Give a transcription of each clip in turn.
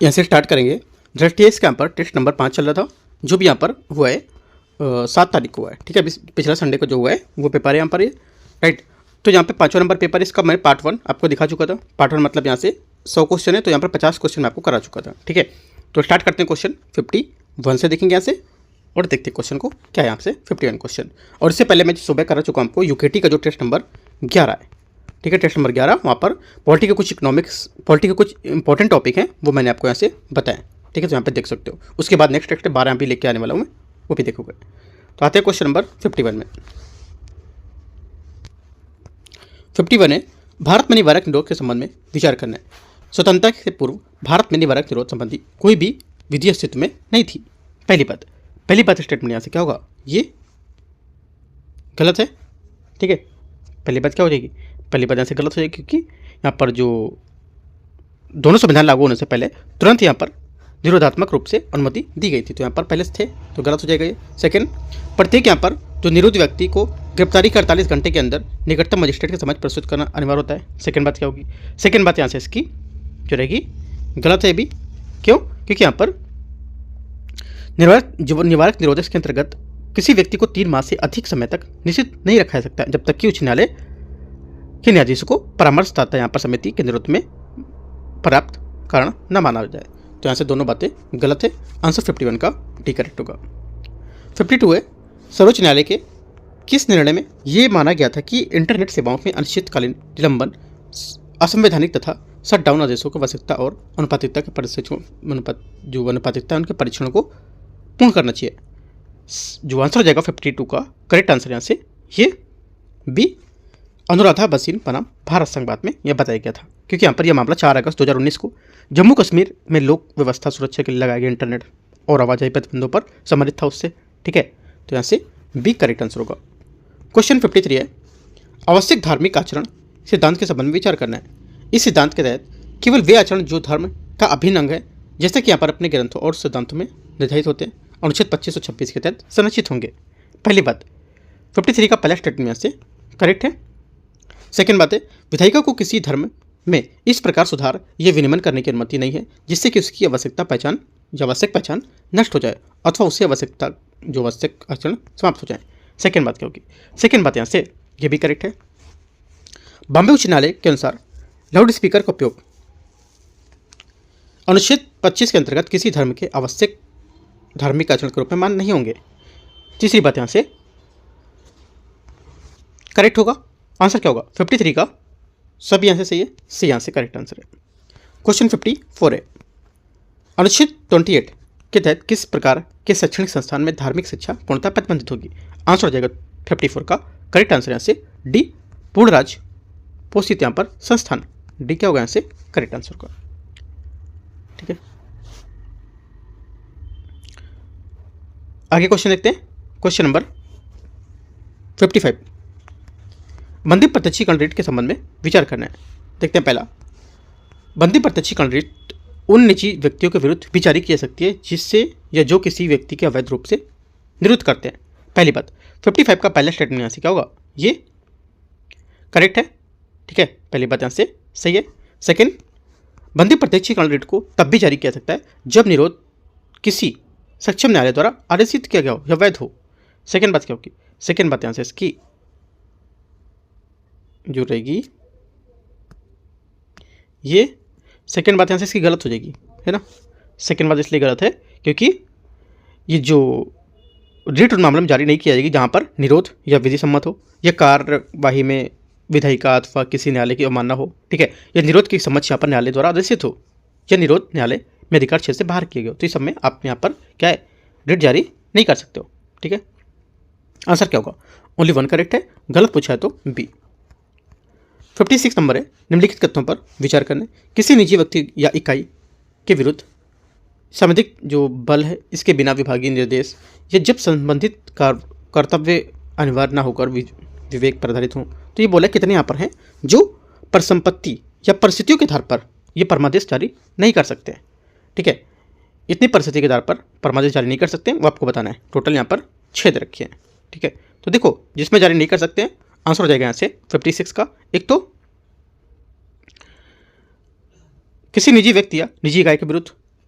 यहाँ से स्टार्ट करेंगे। टेस्ट के यहाँ पर टेस्ट नंबर 5 चल रहा था, जो भी यहाँ पर हुआ है 7 तारीख को हुआ है। ठीक है, पिछला संडे को जो हुआ है वो पेपर है यहाँ पर ये, राइट। तो यहाँ पे 5वां नंबर पेपर इसका मैं पार्ट 1 आपको दिखा चुका था। पार्ट 1 मतलब यहाँ से 100 क्वेश्चन है, तो यहाँ पर 50 क्वेश्चन मैं आपको करा चुका था। ठीक है, तो स्टार्ट करते हैं क्वेश्चन 51 से देखेंगे यहाँ से, और देखते हैं क्वेश्चन को क्या है यहाँ से 51 क्वेश्चन। और इससे पहले मैं सुबह करा चुका हूँ आपको यूकेटी का जो टेस्ट नंबर 11 है। ठीक है, टेस्ट नंबर 11 वहाँ पर पॉलिटी के कुछ कुछ इंपॉर्टेंट टॉपिक हैं, वो मैंने आपको यहाँ से बताया। ठीक है, तो यहाँ पे देख सकते हो। उसके बाद नेक्स्ट टेस्ट 12 यहाँ भी लेके आने वाला हूँ मैं, वो भी देखोगे। तो आते हैं क्वेश्चन नंबर 51 में। 51 है, भारत में निवारक निरोध के संबंध में विचार करना है। स्वतंत्रता से पूर्व भारत में निवारक निरोध संबंधी कोई भी विधि अस्तित्व में नहीं थी। पहली बात स्टेटमेंट यहाँ से क्या होगा, ये गलत है। ठीक है, पहली बात क्या हो जाएगी, पहली बात यहाँ से गलत हो जाएगी, क्योंकि यहाँ पर जो दोनों संविधान लागू होने से पहले तुरंत यहाँ पर निरोधात्मक रूप से अनुमति दी गई थी, तो यहाँ पर पहले से थे, तो गलत हो जाएगा ये। सेकंड, प्रत्येक यहाँ पर जो निरुद्ध व्यक्ति को गिरफ्तारी के 48 घंटे के अंदर निकटतम मजिस्ट्रेट के समक्ष प्रस्तुत करना अनिवार्य होता है। सेकंड बात क्या होगी, सेकंड बात यहाँ से इसकी जो रहेगी गलत है भी। क्यों, क्योंकि यहाँ पर निवारक निरोधक के अंतर्गत किसी व्यक्ति को 3 माह से अधिक समय तक निश्चित नहीं रखा जा सकता जब तक कि उच्च न्यायालय के न्यायाधीश को परामर्श दाता यहाँ पर समिति के निरोध में पर्याप्त कारण न माना जाए। तो यहाँ से दोनों बातें गलत है। आंसर 51 का डी करेक्ट होगा। 52 है, सर्वोच्च न्यायालय के किस निर्णय में ये माना गया था कि इंटरनेट सेवाओं में अनिश्चितकालीन निलंबन असंवैधानिक तथा शटडाउन आदेशों की आवश्यकता और अनुपातिकता के अनुपातिकता है उनके परीक्षण को पूर्ण करना चाहिए। जो आंसर हो जाएगा 52 का करेक्ट आंसर यहाँ से ये बी, अनुराधा बसीन बनाम भारत संघवाद में यह बताया गया था, क्योंकि यहाँ पर यह मामला 4 अगस्त 2019 को जम्मू कश्मीर में लोक व्यवस्था सुरक्षा के लिए लगाए गए इंटरनेट और आवाजाही प्रतिबंधों पर संबंधित था उससे। ठीक है, तो यहाँ से बी करेक्ट आंसर होगा। क्वेश्चन 53 है, आवश्यक धार्मिक आचरण सिद्धांत के संबंध में विचार करना है। इस सिद्धांत के तहत केवल वे आचरण जो धर्म का अभिन्न अंग है, जैसे कि यहाँ पर अपने ग्रंथों और सिद्धांतों में निर्धारित होते हैं, अनुच्छेद 25 और 26 के तहत संरक्षित होंगे। पहली बात 53 का पहला स्टेटमेंट यहाँ से करेक्ट है। सेकेंड बात है, विधायिका को किसी धर्म में इस प्रकार सुधार या विनियमन करने की अनुमति नहीं है जिससे कि उसकी आवश्यक पहचान नष्ट हो जाए अथवा उससे आवश्यक आचरण समाप्त हो जाए। सेकेंड बात क्या होगी, सेकेंड बात यहाँ से ये भी करेक्ट है। बॉम्बे उच्च न्यायालय के अनुसार लाउड स्पीकर का उपयोग अनुच्छेद 25 के अंतर्गत किसी धर्म के आवश्यक धार्मिक आचरण के रूप में मान्य नहीं होंगे। तीसरी बात यहाँ से करेक्ट होगा। आंसर क्या होगा 53 का, सब यहाँ से सही है, सी यहाँ से करेक्ट आंसर है। क्वेश्चन 54 है, अनुच्छेद 28 के तहत किस प्रकार के शैक्षणिक संस्थान में धार्मिक शिक्षा पूर्णतः प्रतिबंधित होगी। आंसर हो जाएगा 54 का करेक्ट आंसर यहाँ से डी, पूर्णराज पोषित यहाँ पर संस्थान, डी क्या होगा यहाँ से करेक्ट आंसर का। ठीक है, आगे क्वेश्चन देखते हैं। क्वेश्चन नंबर 55, बंदी प्रत्यक्षीकरण रीट के संबंध में विचार करना है। देखते हैं पहला, बंदी प्रत्यक्षीकरण रीट उन निजी व्यक्तियों के विरुद्ध भी जारी की जा सकती है जिससे या जो किसी व्यक्ति के अवैध रूप से निरुद्ध करते हैं। पहली बात 55 का पहला स्टेटमेंट यहाँ से क्या होगा, ये करेक्ट है। ठीक है, पहली बात यहाँ से सही है। सेकेंड, बंदी प्रत्यक्षीकरण रीट को तब भी जारी किया सकता है जब निरोध किसी सक्षम न्यायालय द्वारा आदेशित किया गया हो या वैध हो। सेकेंड बात क्या होगी, सेकेंड बात यहाँ से इसकी जो रहेगी ये सेकेंड बात यहाँ से इसकी गलत हो जाएगी, है ना। सेकेंड बात इसलिए गलत है क्योंकि ये जो रीट उन मामले में जारी नहीं किया जाएगी जहाँ पर निरोध या विधि सम्मत हो या कार्यवाही में विधायिका अथवा किसी न्यायालय की अवमानना हो। ठीक है, या निरोध की समझ यहाँ पर न्यायालय द्वारा आदेशित हो या निरोध न्यायालय में अधिकार क्षेत्र से बाहर किए गए हो, तो इस समय आप यहाँ पर क्या है रीट जारी नहीं कर सकते हो। ठीक है, आंसर क्या होगा, ओनली 1 करेक्ट है, गलत पूछा है तो बी। 56 नंबर है, निम्नलिखित कथनों पर विचार करने। किसी निजी व्यक्ति या इकाई के विरुद्ध संबंधित जो बल है इसके बिना विभागीय निर्देश या जब संबंधित कर्तव्य अनिवार्य न होकर विवेक पर आधारित हों, तो ये बोला कितने यहाँ पर हैं जो परिसंपत्ति या परिस्थितियों के आधार पर ये परमादेश जारी नहीं कर सकते। ठीक है, इतनी परिस्थिति के आधार पर परमादेश जारी नहीं कर सकते, वो आपको बताना है। टोटल यहाँ पर 6 दे रखी है। ठीक है, तो देखो जिसमें जारी नहीं कर सकते हैं आंसर हो जाएगा यहाँ से 56 का। एक तो किसी निजी व्यक्ति या निजी इकाई के विरुद्ध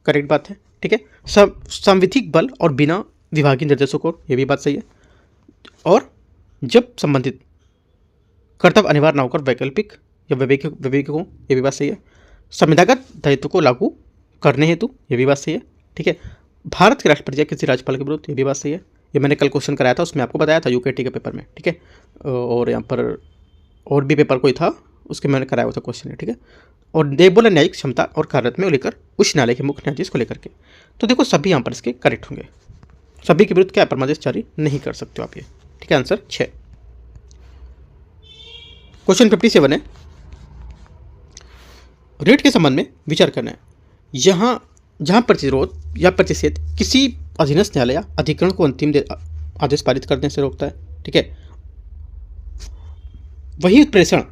करेक्ट बात है। ठीक है, संविधिक बल और बिना विभागीय निर्देशों को, ये भी बात सही है। और जब संबंधित कर्तव्य अनिवार्य न होकर वैकल्पिक या विवेक हो, ये भी बात सही है। संविधागत दायित्व को लागू करने हेतु, ये भी बात सही है। ठीक है, भारत के राष्ट्रपति या किसी राज्यपाल के विरुद्ध, ये भी बात सही है। ये मैंने कल क्वेश्चन कराया था, उसमें आपको बताया था यूकेटी के पेपर में। ठीक है, और यहाँ पर और भी पेपर कोई था, उसके मैंने कराया हुआ था क्वेश्चन है। ठीक है, और देखभाल न्यायिक क्षमता और कार्यरत में लेकर उच्च न्यायालय के मुख्य न्यायाधीश को लेकर के, तो देखो सभी यहाँ पर इसके करेक्ट होंगे। सभी के विरुद्ध क्या परमादेश जारी नहीं कर सकते हो आप ये। ठीक है, आंसर 6। क्वेश्चन 57 है, रेट के संबंध में विचार करना है। जहां प्रतिरोध या प्रतिषेध किसी अधीनस्थ न्यायालय या अधिकरण को अंतिम आदेश पारित करने से रोकता है। ठीक है, वही प्रेषण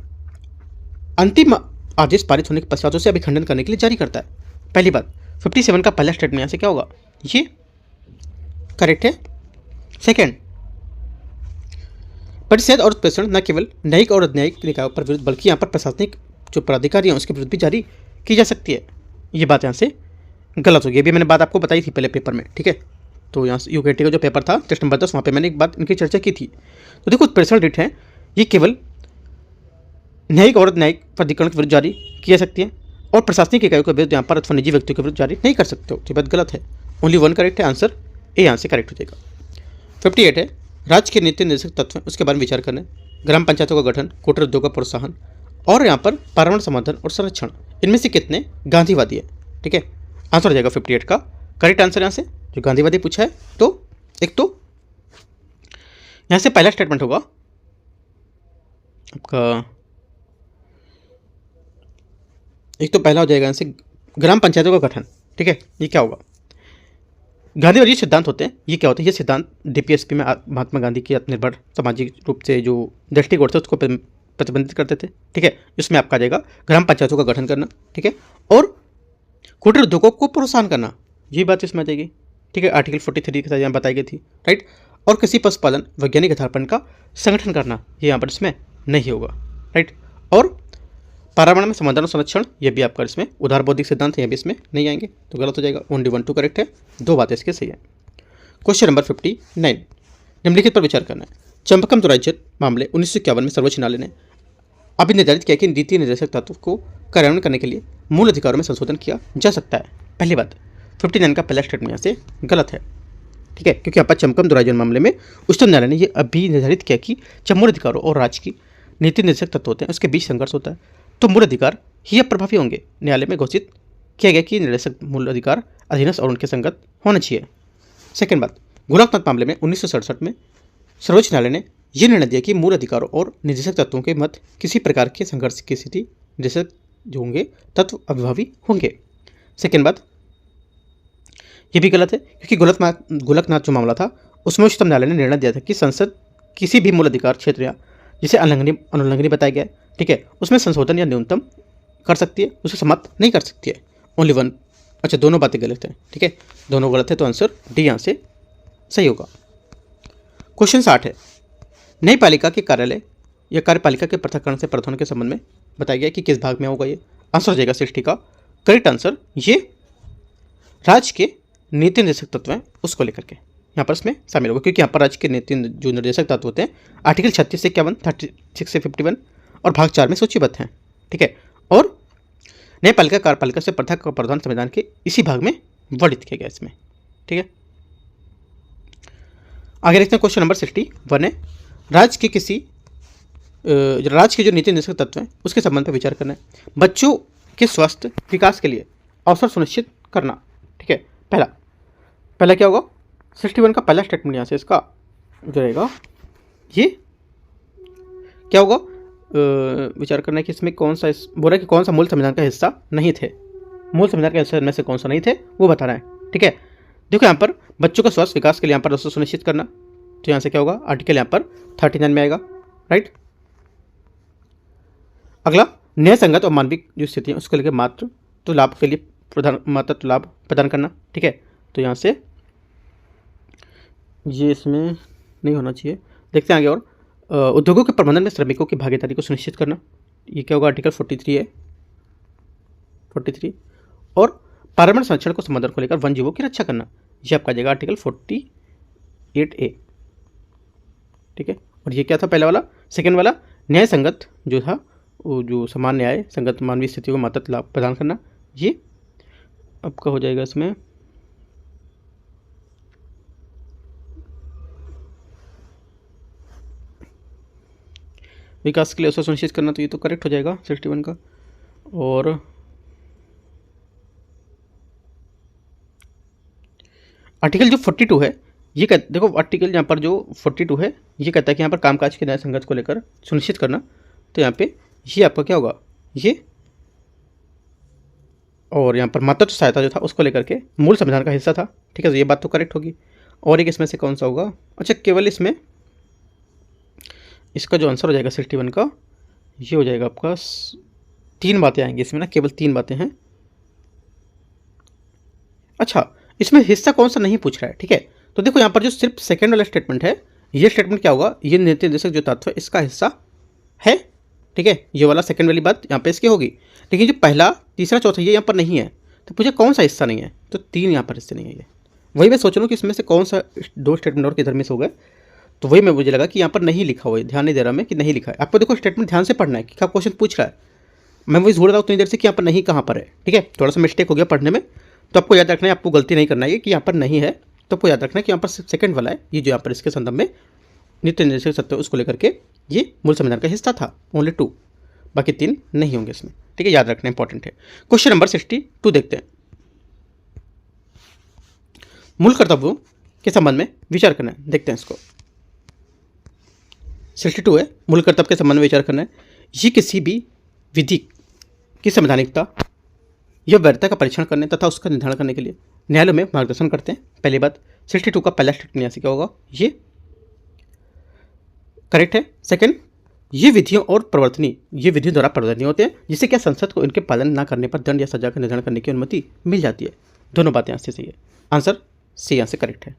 अंतिम आदेश पारित होने के पश्चात उसे अभिखंडन करने के लिए जारी करता है। पहली बात, 57 का पहला स्टेटमेंट यहां से क्या होगा, ये करेक्ट है। सेकेंड, प्रतिषेध और प्रेषण न केवल न्यायिक और अन्यायिक निकायों पर विरुद्ध बल्कि यहाँ पर प्रशासनिक जो प्राधिकारी हैं उसके विरुद्ध भी जारी की जा सकती है। ये बात यहाँ से गलत होगी। ये भी मैंने बात आपको बताई थी पहले पेपर में। ठीक है, तो यहाँ से यूकेटी का जो पेपर था टेस्ट नंबर 10, वहाँ पे मैंने एक बात इनकी चर्चा की थी। तो देखो प्रेषण रिट है, ये केवल न्यायिक और न्यायिक प्राधिकरण के विरुद्ध जारी की जा सकती है और प्रशासनिक इकाइयों के विरुद्ध यहाँ पर अथवा निजी व्यक्तियों के विरुद्ध जारी नहीं कर सकते हो। ये बात गलत है। ओनली 1 करेक्ट है, आंसर ए यहाँ से करेक्ट हो जाएगा। 58 है, राज्य के नीति निर्देशक तत्व उसके बारे में विचार करने, ग्राम पंचायतों का गठन, कुटीर उद्योग का प्रोत्साहन और यहाँ पर पर्यावरण संवर्धन और संरक्षण, इनमें से कितने गांधीवादी है। ठीक है, आंसर हो जाएगा 58 का करेक्ट आंसर यहाँ से जो गांधीवादी पूछा है। तो एक तो यहाँ से पहला स्टेटमेंट होगा आपका, एक तो पहला हो जाएगा यहाँ से ग्राम पंचायतों का गठन। ठीक है, ये क्या होगा, गांधीवादी सिद्धांत होते हैं। ये क्या होते हैं, ये सिद्धांत डीपीएसपी में महात्मा गांधी की आत्मनिर्भर सामाजिक रूप से जो दृष्टिकोण था उसको प्रतिबंधित करते थे। ठीक है, इसमें आपका आ जाएगा ग्राम पंचायतों का गठन करना। ठीक है, और कुटीर उद्योगों को प्रोत्साहन करना, ये बात इसमें आ जाएगी। ठीक है, आर्टिकल 43 के साथ यहाँ बताई गई थी। राइट, और कृषि पशुपालन वैज्ञानिक आधारपन का संगठन करना, ये यहाँ पर इसमें नहीं होगा। राइट, और पर्यावरण में संवर्धन और संरक्षण, ये भी आपका इसमें उदार बौद्धिक सिद्धांत है, ये भी इसमें नहीं आएंगे, तो गलत हो जाएगा। ओनली 1 2 करेक्ट है, 2 बातें इसके सही है। क्वेश्चन नंबर 59, निम्नलिखित पर विचार करना है। चंपकम राज्य मामले 1951 में सर्वोच्च न्यायालय ने अभी निर्धारित किया कि नीति निर्देशक तत्व को कार्यान्वयन करने के लिए मूल अधिकारों में संशोधन किया जा सकता है। पहली बात, 59 का पहला स्टेटमेंट यहाँ से गलत है। ठीक है, क्योंकि यहाँ पर चंपकम दुरायजन मामले में उच्चतम न्यायालय ने यह अभी निर्धारित किया कि जब मूल अधिकारों और राज्य की नीति निर्देशक तत्व होते हैं उसके बीच संघर्ष होता है तो मूल अधिकार ही अब प्रभावी होंगे। न्यायालय में घोषित किया गया कि निर्देशक मूल अधिकार अधीनस्थ और उनके संगत होना चाहिए। सेकेंड बात, गोरखनाथ मामले में 1967 में सर्वोच्च न्यायालय ने यह निर्णय दिया कि मूल अधिकारों और निर्देशक तत्वों के मध्य किसी प्रकार के संघर्ष की स्थिति निर्देशक जो होंगे तत्व अभिभावी होंगे। सेकेंड बात, ये भी गलत है क्योंकि गोरखनाथ जो मामला था उसमें उच्चतम न्यायालय ने निर्णय दिया था कि संसद किसी भी मूल अधिकार क्षेत्र या जिसे अनुल्लंघनीय बताया गया, ठीक है, उसमें संशोधन या न्यूनतम कर सकती है, उसे समाप्त नहीं कर सकती है। ओनली 1, अच्छा दोनों बातें गलत हैं। ठीक है, दोनों गलत है, तो आंसर डी यहाँ से सही होगा। क्वेश्चन 60 है, न्यायपालिका के कार्यालय या कार्यपालिका के पृथक्करण से प्रावधान के संबंध में बताया गया कि किस भाग में होगा ये। आंसर हो जाएगा 60 का करेक्ट आंसर, ये राज्य के नीति निर्देशक तत्व हैं उसको लेकर के यहाँ पर इसमें शामिल होगा, क्योंकि यहाँ पर राज्य के नीति जो निर्देशक तत्व होते हैं आर्टिकल 36 से 51, 36 से 51 और भाग 4 में सूचीबद्ध हैं। ठीक है, और न्यायपालिका कार्यपालिका से पृथक का प्रावधान संविधान के इसी भाग में वर्णित किया गया इसमें। ठीक है, आगे देखते हैं क्वेश्चन नंबर 61 है, राज्य के जो नीति निर्देशक तत्व हैं उसके संबंध में विचार करना है। बच्चों के स्वास्थ्य विकास के लिए अवसर सुनिश्चित करना। ठीक है, पहला क्या होगा, 61 का पहला स्टेटमेंट यहाँ से इसका जो रहेगा ये क्या होगा, विचार करना है कि इसमें कौन सा बोला कि कौन सा मूल संविधान का हिस्सा नहीं थे। मूल संविधान का हिस्सा इनमें से कौन सा नहीं थे वो बताना है। ठीक है, देखो यहाँ पर बच्चों का स्वास्थ्य विकास के लिए यहाँ पर अवसर सुनिश्चित करना, तो यहाँ से क्या होगा, आर्टिकल यहाँ पर 39 में आएगा। राइट, अगला न्याय संगत और मानविक जो स्थिति है उसको लेकर मातृत्व लाभ के लिए मातृत्व लाभ प्रदान करना। ठीक है, तो यहाँ से ये इसमें नहीं होना चाहिए। देखते हैं आगे, और उद्योगों के प्रबंधन में श्रमिकों की भागीदारी को सुनिश्चित करना, ये क्या होगा, आर्टिकल 43 है 43, और पर्यावरण संरक्षण को संवर्धन को लेकर वन जीवों की रक्षा करना, ये आपका जाएगा आर्टिकल 48A। ठीक है, और ये क्या था पहला वाला। सेकेंड वाला न्याय संगत जो था, वो जो समान न्याय संगत मानवीय स्थितियों को मातहत लाभ प्रदान करना, ये आपका हो जाएगा इसमें विकास के लिए अवसर सुनिश्चित करना, तो ये तो करेक्ट हो जाएगा 61 का। और आर्टिकल जो 42 है ये कहता, देखो आर्टिकल यहाँ पर जो 42 है ये कहता है कि यहाँ पर कामकाज के न्याय संगत को लेकर सुनिश्चित करना, तो यहाँ पे ये आपका क्या होगा, ये और यहाँ पर मातृत्व सहायता जो था उसको लेकर के मूल संविधान का हिस्सा था। ठीक है, तो ये बात तो करेक्ट होगी। और एक इसमें से कौन सा होगा, अच्छा केवल इसमें इसका जो आंसर हो जाएगा 61 का, ये हो जाएगा आपका 3 बातें आएंगी इसमें ना, केवल 3 बातें हैं। अच्छा इसमें हिस्सा कौन सा नहीं पूछ रहा है। ठीक है, तो देखो यहाँ पर जो सिर्फ सेकेंड वाला स्टेटमेंट है, ये स्टेटमेंट क्या होगा, ये नीति निर्देशक जो तत्व है इसका हिस्सा है। ठीक है, ये वाला सेकंड वाली बात यहाँ पे इसकी होगी, लेकिन जो पहला तीसरा चौथा ये यहाँ पर नहीं है, तो मुझे कौन सा हिस्सा नहीं है, तो 3 यहाँ पर हिस्से नहीं है। ये वही मैं सोच रहा हूँ कि इसमें से कौन सा 2 स्टेटमेंट और किधर मिस हो गए, तो वही मैं मुझे लगा कि यहाँ पर नहीं लिखा हुआ है, ध्यान नहीं दे रहा मैं कि नहीं लिखा है। आपको देखो स्टेटमेंट ध्यान से पढ़ना है कि क्या क्वेश्चन पूछ रहा है, मैं वही ढूंढ रहा हूँ उतनी देर से कि यहाँ पर नहीं कहाँ पर है। ठीक है, थोड़ा सा मिस्टेक हो गया पढ़ने में, तो आपको याद रखना है, आपको गलती नहीं करना है कि यहाँ पर नहीं है, तो आपको याद रखना है कि यहाँ पर सेकंड वाला है, ये जो यहाँ पर इसके संदर्भ में नीति निर्देशक सत्य उसको लेकर के ये मूल संविधान का हिस्सा था, ओनली 2, बाकी 3 नहीं होंगे इसमें। ठीक है, याद रखना इंपॉर्टेंट है। क्वेश्चन नंबर 62 देखते हैं। मूल कर्तव्यों के संबंध में विचार करना है, देखते हैं इसको। 62 है, मूल कर्तव्य के संबंध में विचार करना है। ये किसी भी विधि की संवैधानिकता या वैधता का परीक्षण करने तथा उसका निर्धारण करने के लिए न्यायालय में मार्गदर्शन करते हैं। पहली बात 62 का पहला स्टेटमेंट यहाँ से क्या होगा, ये करेक्ट है। सेकंड, ये विधियों और प्रवर्तनी ये विधियों द्वारा प्रवर्तनीय होते हैं, जिससे क्या संसद को इनके पालन न करने पर दंड या सजा का निर्धारण करने की अनुमति मिल जाती है। दोनों बातें यहाँ से सही है, आंसर सी यहाँ से करेक्ट है।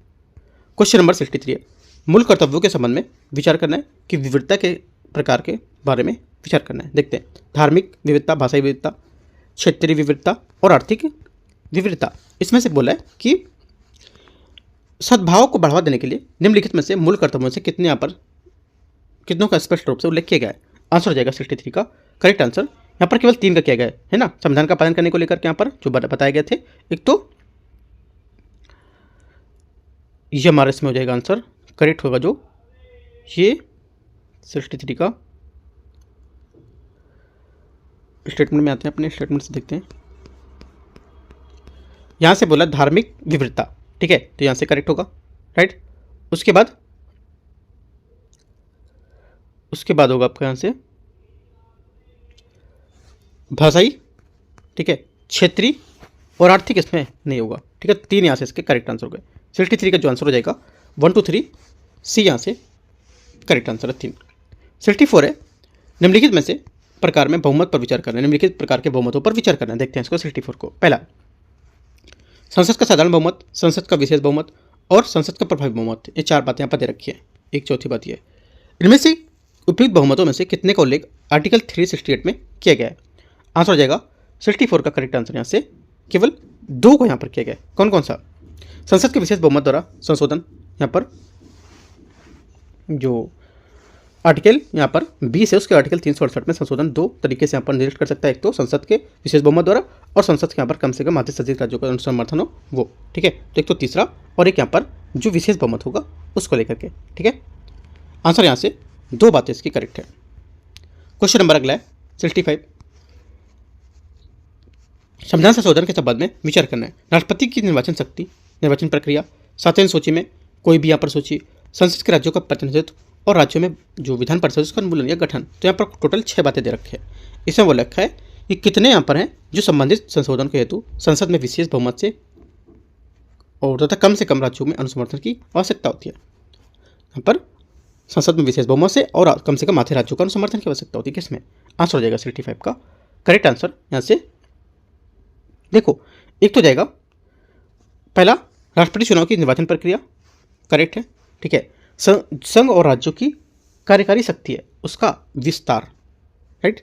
क्वेश्चन नंबर 63 है, मूल कर्तव्यों के संबंध में विचार करना है कि विविधता के प्रकार के बारे में विचार करना है। देखते हैं, धार्मिक विविधता, भाषाई विविधता, क्षेत्रीय विविधता और आर्थिक विविधता। इसमें से बोला है कि सद्भाव को बढ़ावा देने के लिए निम्नलिखित में से मूल कर्तव्यों से कितनों का स्पष्ट रूप से उल्लेख किया गया है। आंसर हो जाएगा 63 का करेक्ट आंसर। यहाँ पर केवल 3 का किया गया है ना, संविधान का पालन करने को लेकर के यहाँ पर जो बताए गए थे। एक तो ये हमारे इसमें हो जाएगा आंसर करेक्ट होगा, जो ये 63 का स्टेटमेंट में आते हैं, अपने स्टेटमेंट से देखते हैं। यहाँ से बोला धार्मिक विविधता, ठीक है, तो यहाँ से करेक्ट होगा राइट। उसके बाद होगा आपका यहाँ से भाषाई, ठीक है, क्षेत्रीय और आर्थिक इसमें नहीं होगा। ठीक है, 3 यहाँ से इसके करेक्ट आंसर हो गए। 63 का जो आंसर हो जाएगा 1 2 3 सी यहाँ से करेक्ट आंसर है 3। 64 है, निम्नलिखित में से प्रकार में बहुमत पर विचार करना है। निम्नलिखित प्रकार के बहुमतों पर विचार करना है, देखते हैं इसको 64 को। पहला, संसद का साधारण बहुमत, संसद का विशेष बहुमत और संसद का प्रभावी बहुमत। ये 4 बातें यहाँ पर दे रखी है। एक चौथी बात ये, इनमें से उपयुक्त बहुमतों में से कितने का उल्लेख आर्टिकल 368 में किया गया है। आंसर हो जाएगा 64 का करेक्ट आंसर यहाँ से केवल 2 को यहाँ पर किया गया है। कौन कौन सा, संसद के विशेष बहुमत द्वारा संशोधन, यहाँ पर जो आर्टिकल यहाँ पर 20 है उसके आर्टिकल 368 में संशोधन 2 तरीके से यहाँ पर निर्दिष्ट कर सकता है। एक तो संसद के विशेष बहुमत द्वारा और संसद के यहाँ पर कम से कम आधे से अधिक राज्यों का समर्थन हो वो, ठीक है। तो एक तो तीसरा और एक यहाँ पर जो विशेष बहुमत होगा उसको लेकर के, ठीक है। आंसर यहाँ से 2 बातें इसकी करेक्ट है। क्वेश्चन नंबर अगला है 65, संविधान संशोधन के संबंध में विचार करना है। राष्ट्रपति की निर्वाचन शक्ति, निर्वाचन प्रक्रिया, 7 सूची में कोई भी यहाँ पर सूची, संसद के राज्यों का प्रतिनिधित्व और राज्यों में जो विधान परिषद उसका अनुमूलन या गठन। तो यहाँ पर टोटल 6 बातें दे रखी है। इसमें वो लिखा है कि कितने यहाँ पर हैं जो संबंधित संशोधन के हेतु संसद में विशेष बहुमत से और तथा कम से कम राज्यों में अनुसमर्थन की आवश्यकता होती है। यहाँ पर संसद में विशेष बहुमत से और कम से कम आधे राज्यों का अनुसमर्थन की आवश्यकता होती है। किसमें, आंसर हो जाएगा 65 का करेक्ट आंसर। यहाँ से देखो, एक तो जाएगा पहला राष्ट्रपति चुनाव की निर्वाचन प्रक्रिया करेक्ट है, ठीक है। संघ और राज्यों की कार्यकारी शक्ति है उसका विस्तार, राइट,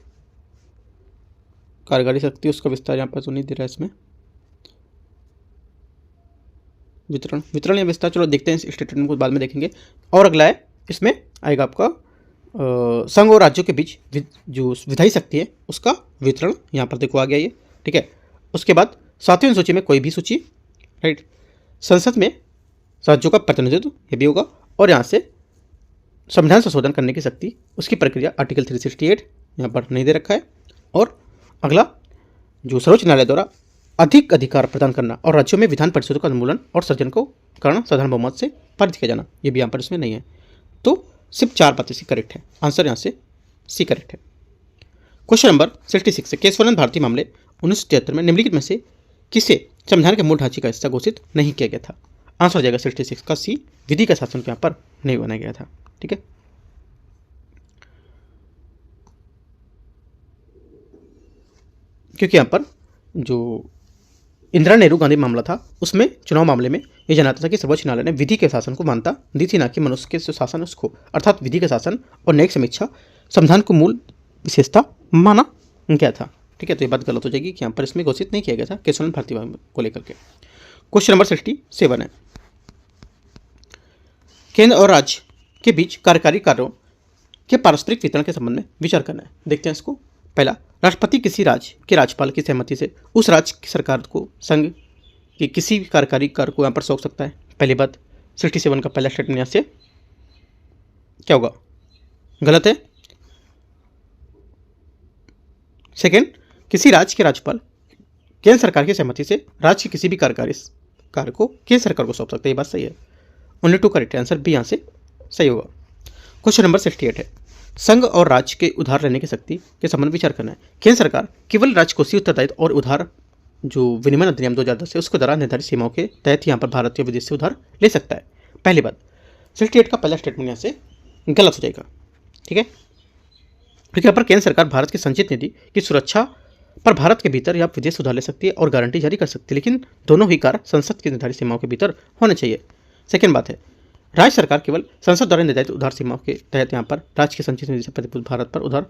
कार्यकारी शक्ति उसका विस्तार यहाँ पर तो नहीं दे रहा है इसमें, वितरण वितरण या विस्तार, चलो देखते हैं इस स्टेटमेंट को बाद में देखेंगे। और अगला है, इसमें आएगा आपका संघ और राज्यों के बीच जो विधायी शक्ति है उसका वितरण, यहाँ पर देखो आ गया ये, ठीक है। उसके बाद 7वीं सूची में कोई भी सूची, राइट। संसद में राज्यों का प्रतिनिधित्व, ये भी होगा। और यहाँ से संविधान संशोधन करने की शक्ति, उसकी प्रक्रिया आर्टिकल 368 यहाँ पर नहीं दे रखा है। और अगला जो सर्वोच्च न्यायालय द्वारा अधिक अधिकार प्रदान करना और राज्यों में विधान परिषदों का उन्मूलन और सर्जन को करना साधारण बहुमत से पारित किया जाना, ये भी यहाँ पर इसमें नहीं है। तो सिर्फ 4 बातें सी करेक्ट है, आंसर यहाँ से सी करेक्ट है। क्वेश्चन नंबर 66 है, केशवानंद भारती मामले 1973 में निम्नलिखित में से किसे संविधान के मूल ढांचे का हिस्सा घोषित नहीं किया गया था? आंसर हो जाएगा 66 का सी, विधि का शासन यहाँ पर नहीं बनाया गया था, ठीक है। क्योंकि यहाँ पर जो इंदिरा नेहरू गांधी मामला था उसमें चुनाव मामले में ये जनाता था कि सर्वोच्च न्यायालय ने विधि के शासन को मान्यता दी थी, ना कि मनुष्य के जो शासन है उसको, अर्थात विधि के शासन और न्यायिक समीक्षा संविधान को मूल विशेषता माना गया था, ठीक है। तो ये बात गलत हो जाएगी कि यहाँ पर इसमें घोषित नहीं किया गया था केशवानंद भारती को लेकर के। क्वेश्चन नंबर 67 है, केंद्र और राज्य के बीच कार्यकारी कार्यों के पारस्परिक वितरण के संबंध में विचार करना है। देखते हैं इसको। पहला, राष्ट्रपति किसी राज्य के राज्यपाल की सहमति से उस राज्य की सरकार को संघ के किसी भी कार्यकारी कार्य को यहाँ पर सौंप सकता है। पहली बात, 67 का पहला स्टेटमेंट यहाँ से क्या होगा? गलत है। सेकेंड, किसी राज्य के राज्यपाल केंद्र सरकार की सहमति से राज्य के किसी भी कार्यकारी कार्य को केंद्र सरकार को सौंप सकता है, ये बात सही है। ओनली 2 करेक्ट, आंसर बी यहाँ से सही होगा। क्वेश्चन नंबर 68 है, संघ और राज्य के उधार लेने की शक्ति के संबंध में विचार करना है। केंद्र सरकार केवल राजकोषीय उत्तरदायित्व और उधार जो विनिमय अधिनियम 2010 है उसके द्वारा निर्धारित सीमाओं के तहत यहाँ पर भारत या विदेश से उधार ले सकता है। पहली बात, 68 का पहला स्टेटमेंट यहाँ से गलत हो जाएगा, ठीक है। क्योंकि यहाँ पर केंद्र सरकार भारत की संचित निधि की सुरक्षा पर भारत के भीतर या विदेश उधार ले सकती है और गारंटी जारी कर सकती है, लेकिन दोनों ही कार्य संसद की निर्धारित सीमाओं के भीतर होने चाहिए। सेकेंड बात है, राज्य सरकार केवल संसद द्वारा निर्धारित उधार सीमाओं के तहत यहाँ पर राज्य की संचित निधि से प्रतिभूत भारत पर उधार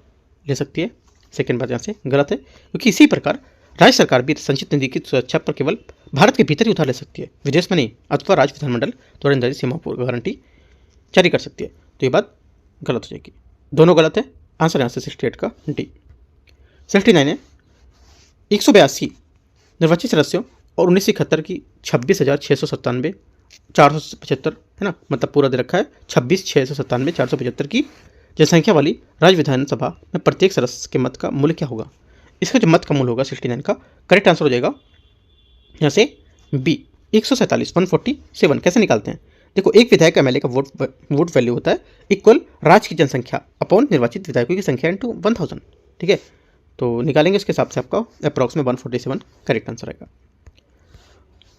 ले सकती है। सेकेंड बात यहाँ से गलत है, क्योंकि इसी प्रकार राज्य सरकार भी संचित निधि की सुरक्षा पर केवल भारत के भीतर ही उधार ले सकती है, विदेश में नहीं, अथवा राज्य विधानमंडल द्वारा निर्धारित सीमाओं पर गारंटी जारी कर सकती है। तो ये बात गलत हो जाएगी, दोनों गलत है। आंसर यहाँ से 68 का डी। 69 है, 182 निर्वाचित सदस्यों और 1971 की 26,697 475 है ना, मतलब पूरा दे रखा है 26,697 475 की जनसंख्या वाली राज्य विधानसभा में प्रत्येक सदस्य के मत का मूल्य क्या होगा? इसका जो मत का मूल्य होगा 69 का करेक्ट आंसर हो जाएगा यहाँ से बी, 147 147। कैसे निकालते हैं? देखो, एक विधायक एमएलए का वोट वैल्यू होता है इक्वल राज्य की जनसंख्या अपॉन निर्वाचित विधायकों की संख्या इंटू 1000, ठीक है। तो निकालेंगे उसके हिसाब से आपका अप्रॉक्स में 147 करेक्ट आंसर आएगा।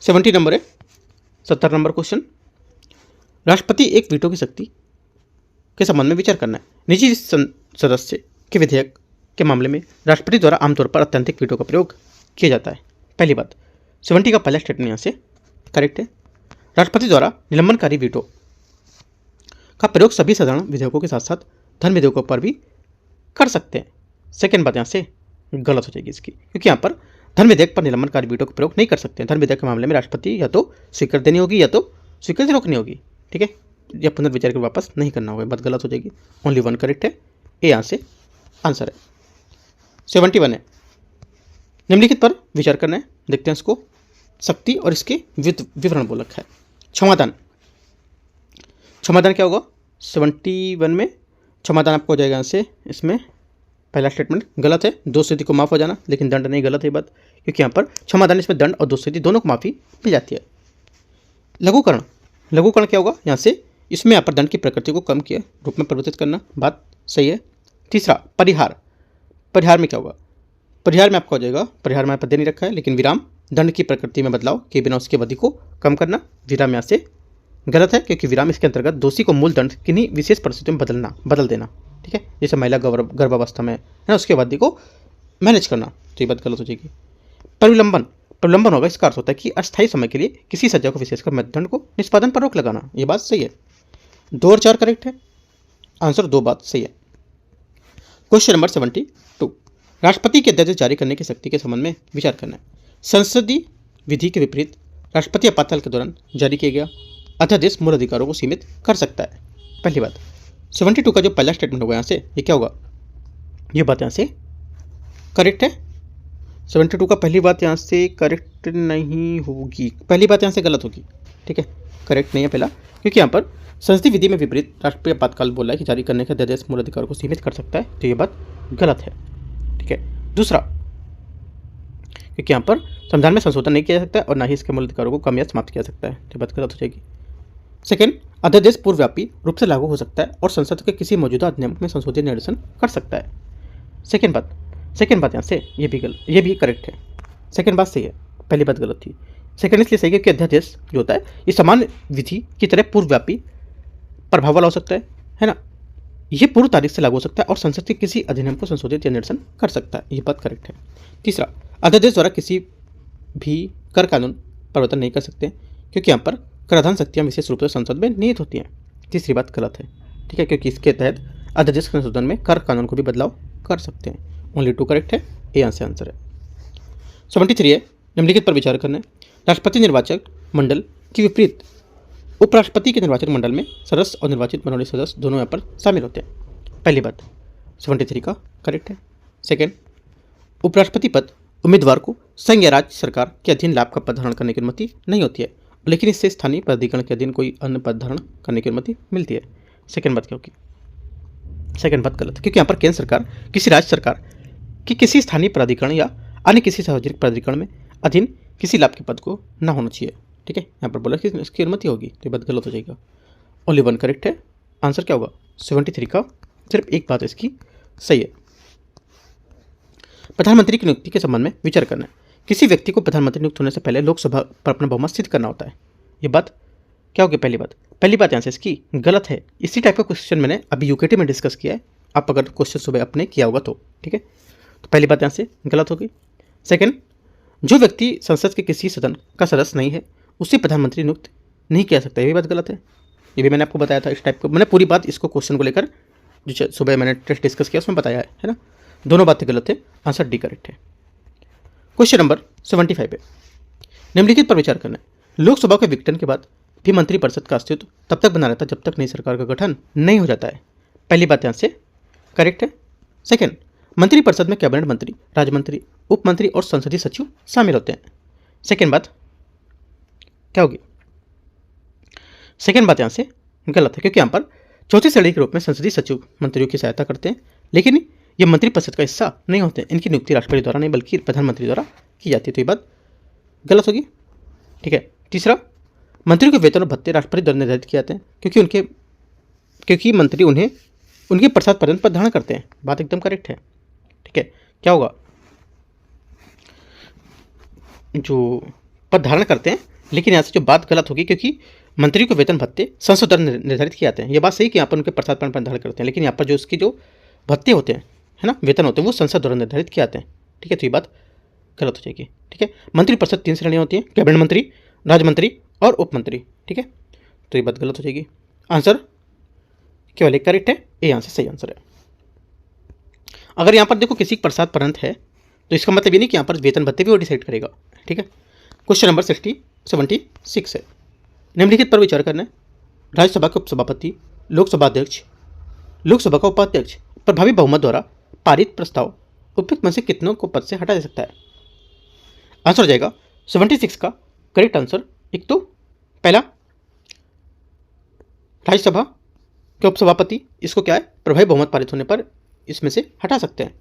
70 नंबर है, 70 नंबर क्वेश्चन, राष्ट्रपति एक वीटो की शक्ति के संबंध में विचार करना है। निजी सदस्य के विधेयक के मामले में राष्ट्रपति द्वारा आमतौर पर अत्यंतिक वीटो का प्रयोग किया जाता है। पहली बात, 70 का पहला स्टेटमेंट यहाँ से करेक्ट है। राष्ट्रपति द्वारा निलंबनकारी वीटो का प्रयोग सभी साधारण विधेयकों के साथ साथ धन विधेयकों पर भी कर सकते हैं। सेकेंड बात यहाँ से गलत हो जाएगी इसकी, क्योंकि यहाँ पर धन विधेयक पर निलंबनकारी वीटो का प्रयोग नहीं कर सकते हैं। धन विधेयक के मामले में राष्ट्रपति या तो स्वीकृति देनी होगी या तो स्वीकृति रोकनी होगी, ठीक है, या पुनर्विचार कर वापस नहीं करना होगा, बात गलत हो जाएगी। ओनली 1 करेक्ट है, ए यहाँ से आंसर है। 71 है, निम्नलिखित पर विचार करना है। देखते हैं इसको। शक्ति और इसके विवरण बोल रखा है। क्षमादान, क्षमादान क्या होगा? 71 में क्षमादान आपको हो जाएगा यहाँ से, इसमें पहला स्टेटमेंट गलत है, दोषसिद्धि को माफ हो जाना, लेकिन दंड नहीं, गलत है बात, क्योंकि यहाँ पर क्षमादान इसमें दंड और दोषसिद्धि दोनों को माफी मिल जाती है। लघुकरण, लघुकरण क्या होगा? यहाँ से इसमें यहाँ पर दंड की प्रकृति को कम किए रूप में परिवर्तित करना, बात सही है। तीसरा, परिहार, परिहार में क्या होगा? परिहार में आपका हो जाएगा, परिहार में यहाँ पर दे नहीं रखा है, लेकिन विराम दंड की प्रकृति में बदलाव के बिना उसकी अवधि को कम करना, विराम यहाँ से गलत है, क्योंकि विराम इसके अंतर्गत दोषी को मूल दंड किन्हीं विशेष परिस्थितियों में बदल देना, ठीक है, जैसे महिला गर्भावस्था में है ना, उसकी अवधि को मैनेज करना, तो ये बात गलत हो जाएगी। परिलंबन, परिलंबन होगा, इसका अर्थ होता है कि अस्थायी समय के लिए किसी सजा को विशेषकर मृत्युदंड को निष्पादन पर रोक लगाना, ये बात सही है। 2 और 4 करेक्ट है, आंसर 2 बात सही है। क्वेश्चन नंबर 72, राष्ट्रपति के अध्यादेश जारी करने की शक्ति के संबंध में विचार करना है। संसदीय विधि के विपरीत राष्ट्रपति आपातकाल के दौरान जारी किया गया अध्यादेश मूल अधिकारों को सीमित कर सकता है। पहली बात 72 का जो पहला स्टेटमेंट होगा यहाँ से ये क्या होगा, ये बात यहाँ से करेक्ट है। 72 का पहली बात यहाँ से करेक्ट नहीं होगी, पहली बात यहाँ से गलत होगी, ठीक है, करेक्ट नहीं है पहला, क्योंकि यहाँ पर संसदीय विधि में विपरीत राष्ट्रपति आपातकाल बोला है कि जारी करने का अध्यादेश मूल अधिकारों को सीमित कर सकता है, तो ये बात गलत है, ठीक है। दूसरा, क्योंकि यहाँ पर संविधान में संशोधन नहीं किया जा सकता है और ना ही इसके मूल अधिकारों को कम या समाप्त किया जा सकता है, तो बात गलत हो जाएगी। सेकेंड, अध्यादेश पूर्वव्यापी रूप से लागू हो सकता है और संसद के किसी मौजूदा अधिनियम में संशोधन निर्देशन कर सकता है। सेकेंड बात यहाँ से ये भी करेक्ट है, सेकेंड बात सही है, पहली बात गलत थी। सेकेंड इसलिए सही है कि अध्यादेश जो होता है ये समान विधि की तरह पूर्वव्यापी प्रभाव वाला हो सकता है ना, ये पूर्व तारीख से लागू हो सकता है और संसद के किसी अधिनियम को संशोधित या निर्देशन कर सकता है, ये बात करेक्ट है। तीसरा, अध्यादेश द्वारा किसी भी कर कानून परिवर्तन नहीं कर सकते क्योंकि यहाँ पर कराधान शक्तियाँ विशेष रूप से संसद में निहित होती हैं, तीसरी बात गलत है, ठीक है, क्योंकि इसके तहत अध्यादेश के संशोधन में कर कानून को भी बदलाव कर सकते हैं। ओनली 2 करेक्ट है, ए आंसर है। 73 है, निम्नलिखित पर विचार करना है। राष्ट्रपति निर्वाचक मंडल के विपरीत उपराष्ट्रपति के निर्वाचक मंडल में सदस्य और निर्वाचित मनोनीत सदस्य दोनों यहाँ पर शामिल होते हैं। पहली बात 73 का करेक्ट है। सेकेंड, उपराष्ट्रपति पद उम्मीदवार को संघ या राज्य सरकार के अधीन लाभ का पद धारण करने की अनुमति नहीं होती है, लेकिन इससे स्थानीय प्राधिकरण के अधीन कोई अन्य पद धारण करने की अनुमति मिलती है। सेकेंड बात क्या होगी, सेकेंड बात गलत है, क्योंकि यहाँ पर केंद्र सरकार किसी राज्य सरकार कि किसी स्थानीय प्राधिकरण या अन्य किसी सार्वजनिक प्राधिकरण में अधीन किसी लाभ के पद को ना होना चाहिए, ठीक है, यहाँ पर बोला कि इसकी अनुमति होगी, तो ये बात गलत हो जाएगा। ओनली 1 करेक्ट है, आंसर क्या होगा 73 का सिर्फ एक बात इसकी सही है। प्रधानमंत्री की नियुक्ति के संबंध में विचार करना है। किसी व्यक्ति को प्रधानमंत्री नियुक्त होने से पहले लोकसभा पर अपना बहुमत सिद्ध करना होता है, ये बात क्या होगी, पहली बात यहाँ से इसकी गलत है। इसी टाइप का क्वेश्चन मैंने अभी यूकेटी में डिस्कस किया है, आप अगर क्वेश्चन सुबह अपने किया होगा तो, ठीक है, तो पहली बात यहाँ से गलत होगी। सेकंड, जो व्यक्ति संसद के किसी सदन का सदस्य नहीं है उसे प्रधानमंत्री नियुक्त नहीं किया सकता, ये भी बात गलत है, ये भी मैंने आपको बताया था। इस टाइप को मैंने पूरी बात इसको क्वेश्चन को लेकर जो सुबह मैंने टेस्ट डिस्कस किया उसमें बताया है ना, दोनों बातें गलत है, आंसर डी करेक्ट है। क्वेश्चन नंबर 75 है, निम्नलिखित पर विचार करना है। लोकसभा के विघटन के बाद भी मंत्रिपरिषद का अस्तित्व तब तक बना रहता है जब तक नई सरकार का गठन नहीं हो जाता है, पहली बात यहाँ से करेक्ट है। सेकेंड, मंत्रिपरिषद में कैबिनेट मंत्री, राज्य मंत्री, उप मंत्री और संसदीय सचिव शामिल होते हैं, सेकेंड बात क्या होगी, सेकेंड बात यहाँ से गलत है, क्योंकि यहाँ पर चौथी श्रेणी के रूप में संसदीय सचिव मंत्रियों की सहायता करते हैं, लेकिन ये मंत्रिपरिषद का हिस्सा नहीं होते, इनकी नियुक्ति राष्ट्रपति द्वारा नहीं बल्कि प्रधानमंत्री द्वारा की जाती है, तो ये बात गलत होगी, ठीक है। तीसरा, मंत्रियों के वेतन और भत्ते राष्ट्रपति द्वारा निर्धारित किए जाते हैं क्योंकि मंत्री उन्हें उनके प्रसाद पर्यंत पर धारण करते हैं, बात एकदम करेक्ट है, ठीक है। क्या होगा, जो पद धारण करते हैं, लेकिन यहाँ से जो बात गलत होगी क्योंकि मंत्रियों के वेतन भत्ते संसद द्वारा निर्धारित किए जाते हैं, ये बात सही कि यहाँ पर उनके प्रसाद पर्यंत धारण करते हैं, लेकिन यहाँ पर जो उसकी जो भत्ते होते हैं है ना, वेतन होते हैं वो संसद द्वारा निर्धारित किए जाते हैं, ठीक है, तो ये बात गलत हो जाएगी, ठीक है। मंत्रिपरिषद 3 श्रेणियाँ होती हैं, कैबिनेट मंत्री, राज्य मंत्री और उप मंत्री, ठीक है, तो ये बात गलत हो जाएगी, आंसर केवल एक करेक्ट है, ये यहाँ से सही आंसर है। अगर यहाँ पर देखो किसी प्रसाद पर्यंत है तो इसका मतलब ये नहीं कि यहाँ पर वेतन भत्ते भी वो डिसाइड करेगा, ठीक है। क्वेश्चन नंबर 76 है, निम्नलिखित पर विचार करना है। राज्यसभा के उपसभापति, लोकसभा अध्यक्ष, लोकसभा का उपाध्यक्ष प्रभावी बहुमत द्वारा पारित प्रस्ताव उपयुक्त में से कितनों को पद से हटा जा सकता है, आंसर हो जाएगा 76 का करेक्ट आंसर। एक तो पहला राज्यसभा के उपसभापति, इसको क्या है प्रभावी बहुमत पारित होने पर इसमें से हटा सकते हैं,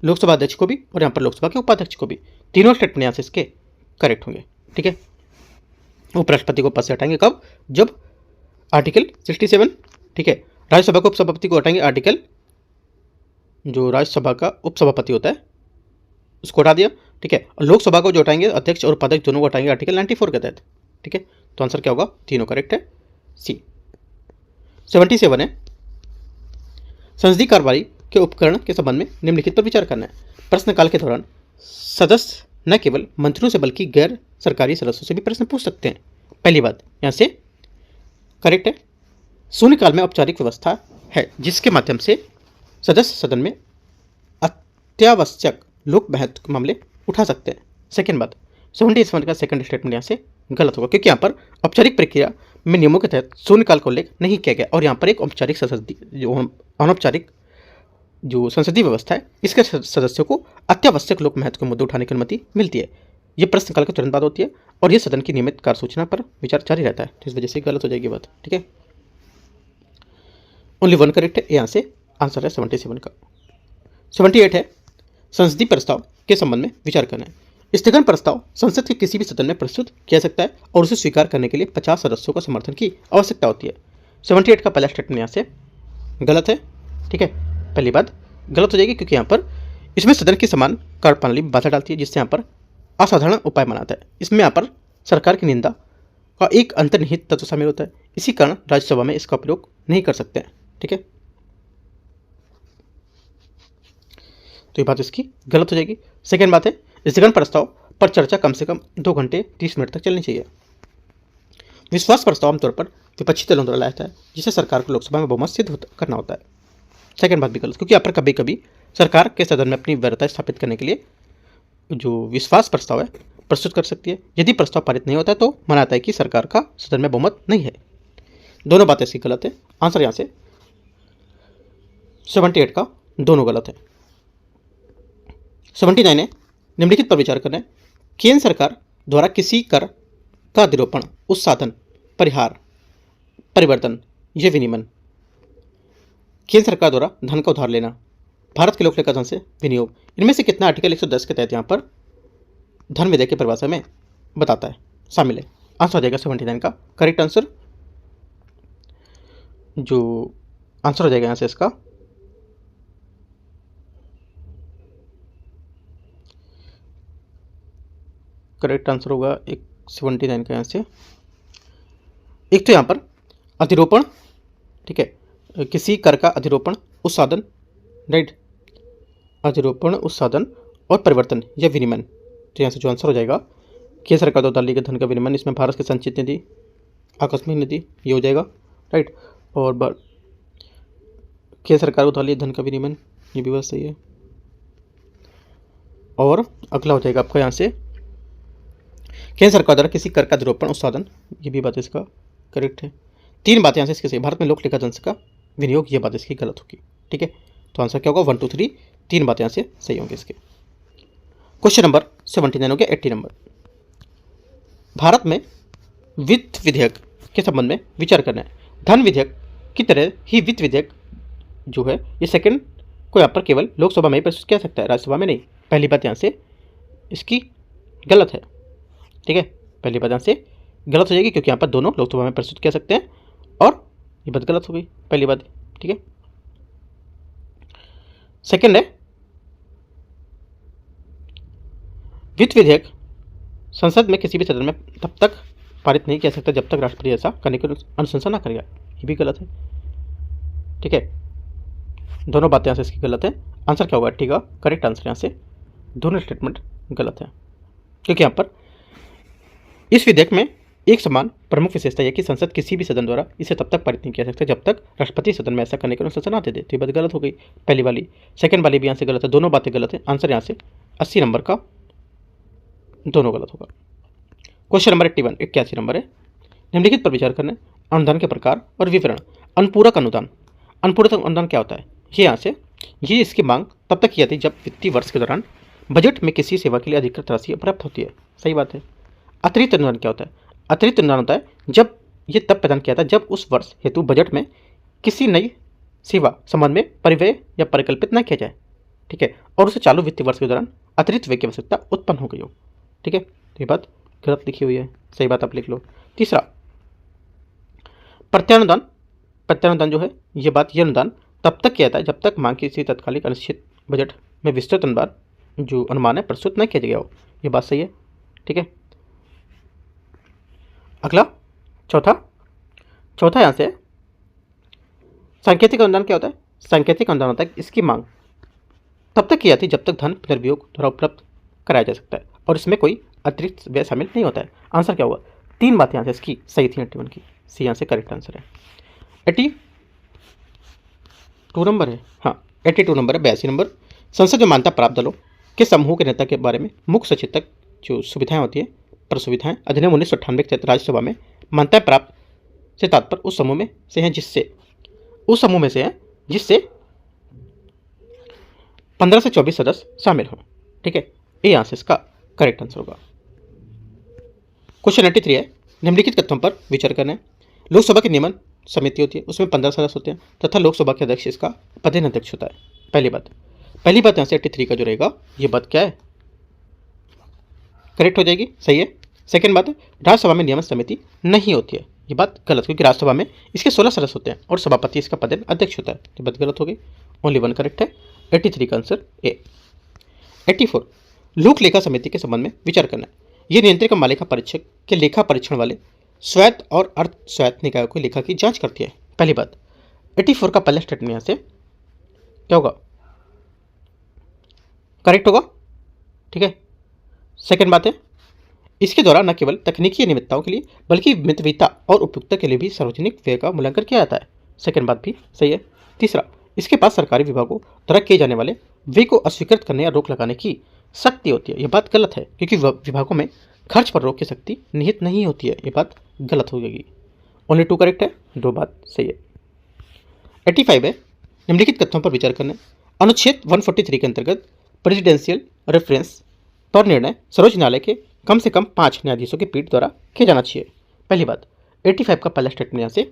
लोकसभा अध्यक्ष को भी और यहाँ पर लोकसभा के उपाध्यक्ष को भी, तीनों स्टेटमेंट यहाँ से इसके करेक्ट होंगे, ठीक है। उपराष्ट्रपति को पद से हटाएंगे कब, जब आर्टिकल 67, ठीक है। राज्यसभा के उपसभापति को हटाएंगे आर्टिकल, जो राज्यसभा का उपसभापति होता है उसको हटा दिया, ठीक है। और लोकसभा को जो हटाएंगे अध्यक्ष और उपाध्यक्ष दोनों को हटाएंगे आर्टिकल 94 के तहत, ठीक है। तो आंसर क्या होगा, तीनों करेक्ट है, सी। 77 है, संसदीय कार्रवाई के उपकरण के संबंध में निम्नलिखित पर विचार करना है। प्रश्नकाल के दौरान सदस्य न केवल मंत्रियों से बल्कि गैर सरकारी सदस्यों से भी प्रश्न पूछ सकते हैं, पहली बात यहाँ से करेक्ट है। शून्यकाल में औपचारिक व्यवस्था है जिसके माध्यम से सदस्य सदन में अत्यावश्यक लोक महत्व के मामले उठा सकते हैं, सेकेंड बात 77 का सेकंड स्टेटमेंट यहाँ से गलत होगा, क्योंकि यहाँ पर औपचारिक प्रक्रिया में नियमों के तहत शून्यकाल का उल्लेख नहीं किया गया और यहाँ पर एक औपचारिक संसदीय जो अनौपचारिक जो संसदीय व्यवस्था है इसके सदस्यों को अत्यावश्यक लोक महत्व के मुद्दे उठाने की अनुमति मिलती है। ये प्रश्नकाल के तुरंत बाद होती है और ये सदन की नियमित कार्यसूचना पर विचार जारी रहता है, तो इस वजह से गलत हो जाएगी बात। ठीक है, ओनली वन करेक्ट है, यहाँ से आंसर है 77 का। 78 है संसदीय प्रस्ताव के संबंध में विचार करना है। स्थगन प्रस्ताव संसद के किसी भी सदन में प्रस्तुत किया जा सकता है और उसे स्वीकार करने के लिए 50 सदस्यों का समर्थन की आवश्यकता होती है। 78 का पहला स्टेटमेंट यहाँ से गलत है। ठीक है, पहली बात गलत हो जाएगी क्योंकि यहाँ पर इसमें सदन की समान कार्यप्रणाली में बाधा डालती है, जिससे यहाँ पर असाधारण उपाय बनाता है। इसमें यहाँ पर सरकार की निंदा का एक अंतर्निहित तत्व शामिल होता है, इसी कारण राज्यसभा में इसका प्रयोग नहीं कर सकते हैं। ठीक है, तो ये बात इसकी गलत हो जाएगी। सेकेंड बात है स्थगन प्रस्ताव पर चर्चा कम से कम 2 घंटे 30 मिनट तक चलनी चाहिए। विश्वास प्रस्ताव आमतौर पर विपक्षी दलों द्वारा लाया जाता है, जिसे सरकार को लोकसभा में बहुमत सिद्ध करना होता है। सेकेंड बात भी गलत, क्योंकि यहाँ पर कभी कभी सरकार के सदन में अपनी वैधता स्थापित करने के लिए जो विश्वास प्रस्ताव है प्रस्तुत कर सकती है। यदि प्रस्ताव पारित नहीं होता है तो माना जाता है कि सरकार का सदन में बहुमत नहीं है। दोनों बातें इसकी गलत है। आंसर यहाँ से 78 का दोनों गलत है। 79 है निम्नलिखित पर विचार करना है। केंद्र सरकार द्वारा किसी कर का अधिरोपण, उत्साधन, परिहार, परिवर्तन या विनिमय। केंद्र सरकार द्वारा धन का उधार लेना, भारत के लोक लेखा धन से विनियोग, इनमें से कितना आर्टिकल 110 के तहत यहाँ पर धन विधेयक की परिभाषा में बताता है, शामिल है। आंसर हो जाएगा 79 का करेक्ट आंसर। जो आंसर हो जाएगा यहाँ से इसका करेक्ट आंसर होगा 79 का यहाँ से। एक तो यहाँ पर अधिरोपण, ठीक है, किसी कर का अधिरोपण, उत्साधन, राइट, अधिरोपण, उत्साधन और परिवर्तन या विनिमय। तो यहाँ से जो आंसर हो जाएगा केंद्र सरकार द्वारा लिए गए धन का विनिमय, इसमें भारत की संचित निधि, आकस्मिक निधि, ये हो जाएगा, राइट। और केंद्र सरकार द्वारा लिए धन का विनिमय, ये भी बात सही है। और अगला हो जाएगा आपका यहाँ से केंद्र सरकार द्वारा किसी कर का अधिरोपण, उत्साधन, ये भी बात इसका करेक्ट है। 3 बातें यहाँ से इसके सही। भारत में लोक लेखा धन का विनियोग, ये बात इसकी गलत होगी। ठीक है, तो आंसर क्या होगा 1 2 3, 3 बातें यहाँ से सही होंगे इसके। क्वेश्चन नंबर 79 हो गया। 80 नंबर, भारत में वित्त विधेयक के संबंध में विचार करना है। धन विधेयक की तरह ही वित्त विधेयक जो है ये सेकंड को यहाँ पर केवल लोकसभा में ही प्रस्तुत किया सकता है, राज्यसभा में नहीं। पहली बात यहाँ से इसकी गलत है। ठीक है, पहली बात यहाँ से गलत हो जाएगी क्योंकि यहाँ पर दोनों लोकसभा में प्रस्तुत कर सकते हैं और ये बात गलत हो गई, पहली बात। ठीक है, सेकंड है वित्त विधेयक संसद में किसी भी सदन में तब तक पारित नहीं किया सकता जब तक राष्ट्रपति ऐसा करने की अनुशंसा ना करेगा, ये भी गलत है। ठीक है, दोनों बातें यहाँ से इसकी गलत है। आंसर क्या होगा 80 का करेक्ट आंसर। यहाँ से दोनों स्टेटमेंट गलत है क्योंकि यहाँ पर इस विधेयक में एक समान प्रमुख विशेषता है कि संसद किसी भी सदन द्वारा इसे तब तक पारित नहीं किया सकता जब तक राष्ट्रपति सदन में ऐसा करने की अनुशंसा ना दे दे। तो ये बात गलत हो गई, पहली वाली। सेकंड वाली भी यहाँ से गलत है, दोनों बातें गलत है। आंसर यहाँ से 80 नंबर का दोनों गलत होगा। क्वेश्चन नंबर 81 नंबर है निम्नलिखित पर विचार करना है। अनुदान के प्रकार और विवरण। अनुपूरक अनुदान, अनुपूरक अनुदान क्या होता है? ये यहाँ से ये इसकी मांग तब तक की जाती है जब वित्तीय वर्ष के दौरान बजट में किसी सेवा के लिए अधिकृत राशि प्राप्त होती है, सही बात है। अतिरिक्त अनुदान क्या होता है? अतिरिक्त अनुदान होता है जब ये तब प्रदान किया था जब उस वर्ष हेतु बजट में किसी नई सेवा संबंध में परिव्यय या परिकल्पित न किया जाए, ठीक है, और उसे चालू वित्तीय वर्ष के दौरान अतिरिक्त व्यय की आवश्यकता उत्पन्न हो गई हो। ठीक है, तो ये बात गलत लिखी हुई है, सही बात आप लिख लो। तीसरा प्रत्यानुदान। प्रत्यानुदान जो है ये बात, ये अनुदान तब तक किया जाता है जब तक मांग किसी तत्कालिक अनिश्चित बजट में विस्तृत अनुदान जो अनुमान है प्रस्तुत न किया गया हो, ये बात सही है। ठीक है, अगला चौथा यहाँ से सांकेतिक अनुदान क्या होता है? सांकेतिक अनुदान होता है इसकी मांग तब तक की जाती है जब तक धन पुनर्वियोग द्वारा उपलब्ध कराया जा सकता है और इसमें कोई अतिरिक्त व्यय शामिल नहीं होता है। आंसर क्या हुआ? 3 बातें यहाँ से इसकी सही थी 81 की, सी यहाँ से करेक्ट आंसर है। 82 नंबर है, हाँ 82 नंबर है। 82 नंबर, संसद में मान्यता प्राप्त दलों के समूह के नेता के बारे में मुख्य सचेतक जो सुविधाएं होती है पर सुविधाएं अधिनियम 1998 के तहत राज्यसभा में मान्यता प्राप्त से तात्पर्य उस समूह में से हैं जिससे 15 से 24 सदस्य शामिल हों। ठीक है, ये यहाँ से इसका करेक्ट आंसर होगा। क्वेश्चन 93 है, निम्नलिखित तथ्यों पर विचार करना है। लोकसभा की नियमन समिति होती है, उसमें 15 सदस्य होते हैं तथा लोकसभा के अध्यक्ष इसका पदेन अध्यक्ष होता है। पहली बात यहाँ से 83 का जो रहेगा ये बात क्या है, करेक्ट हो जाएगी, सही है। सेकंड बात, राज्यसभा में नियमन समिति नहीं होती है, ये बात गलत, क्योंकि राज्यसभा में इसके 16 सदस्य होते हैं और सभापति इसका पदेन अध्यक्ष होता है, ये बात गलत हो गई। ओनली वन करेक्ट है, 83 का आंसर ए। 84, लोक लेखा समिति के संबंध में विचार करना है। ये नियंत्रक महालेखा परीक्षक के लेखा परीक्षण वाले स्वायत्त और अर्ध स्वायत्त निकायों की लेखा की जांच करती है। पहली बात, 84 का पहला स्टेटमेंट यहाँ से क्या होगा, करेक्ट होगा। ठीक है, सेकंड बात है, इसके द्वारा न केवल तकनीकी निमित्ताओं के लिए बल्कि मितव्ययिता और उपयुक्तता के लिए भी सार्वजनिक व्यय का मूल्यांकन किया जाता है। सेकंड बात भी सही है। तीसरा, इसके पास सरकारी विभागों द्वारा किए जाने वाले व्यय को अस्वीकृत करने या रोक लगाने की शक्ति होती है, यह बात गलत है, क्योंकि विभागों में खर्च पर रोक की शक्ति निहित नहीं होती है, यह बात गलत हो जाएगी। ओनली 2 करेक्ट है, 2 बात सही है। 85 है, निम्नलिखित तथ्यों पर विचार करना है। अनुच्छेद 143 के अंतर्गत प्रेसिडेंशियल रेफरेंस पर निर्णय सर्वोच्च न्यायालय के कम से कम 5 न्यायाधीशों की पीठ द्वारा किया जाना चाहिए। पहली बात, 85 का पहला स्टेटमेंट यहाँ से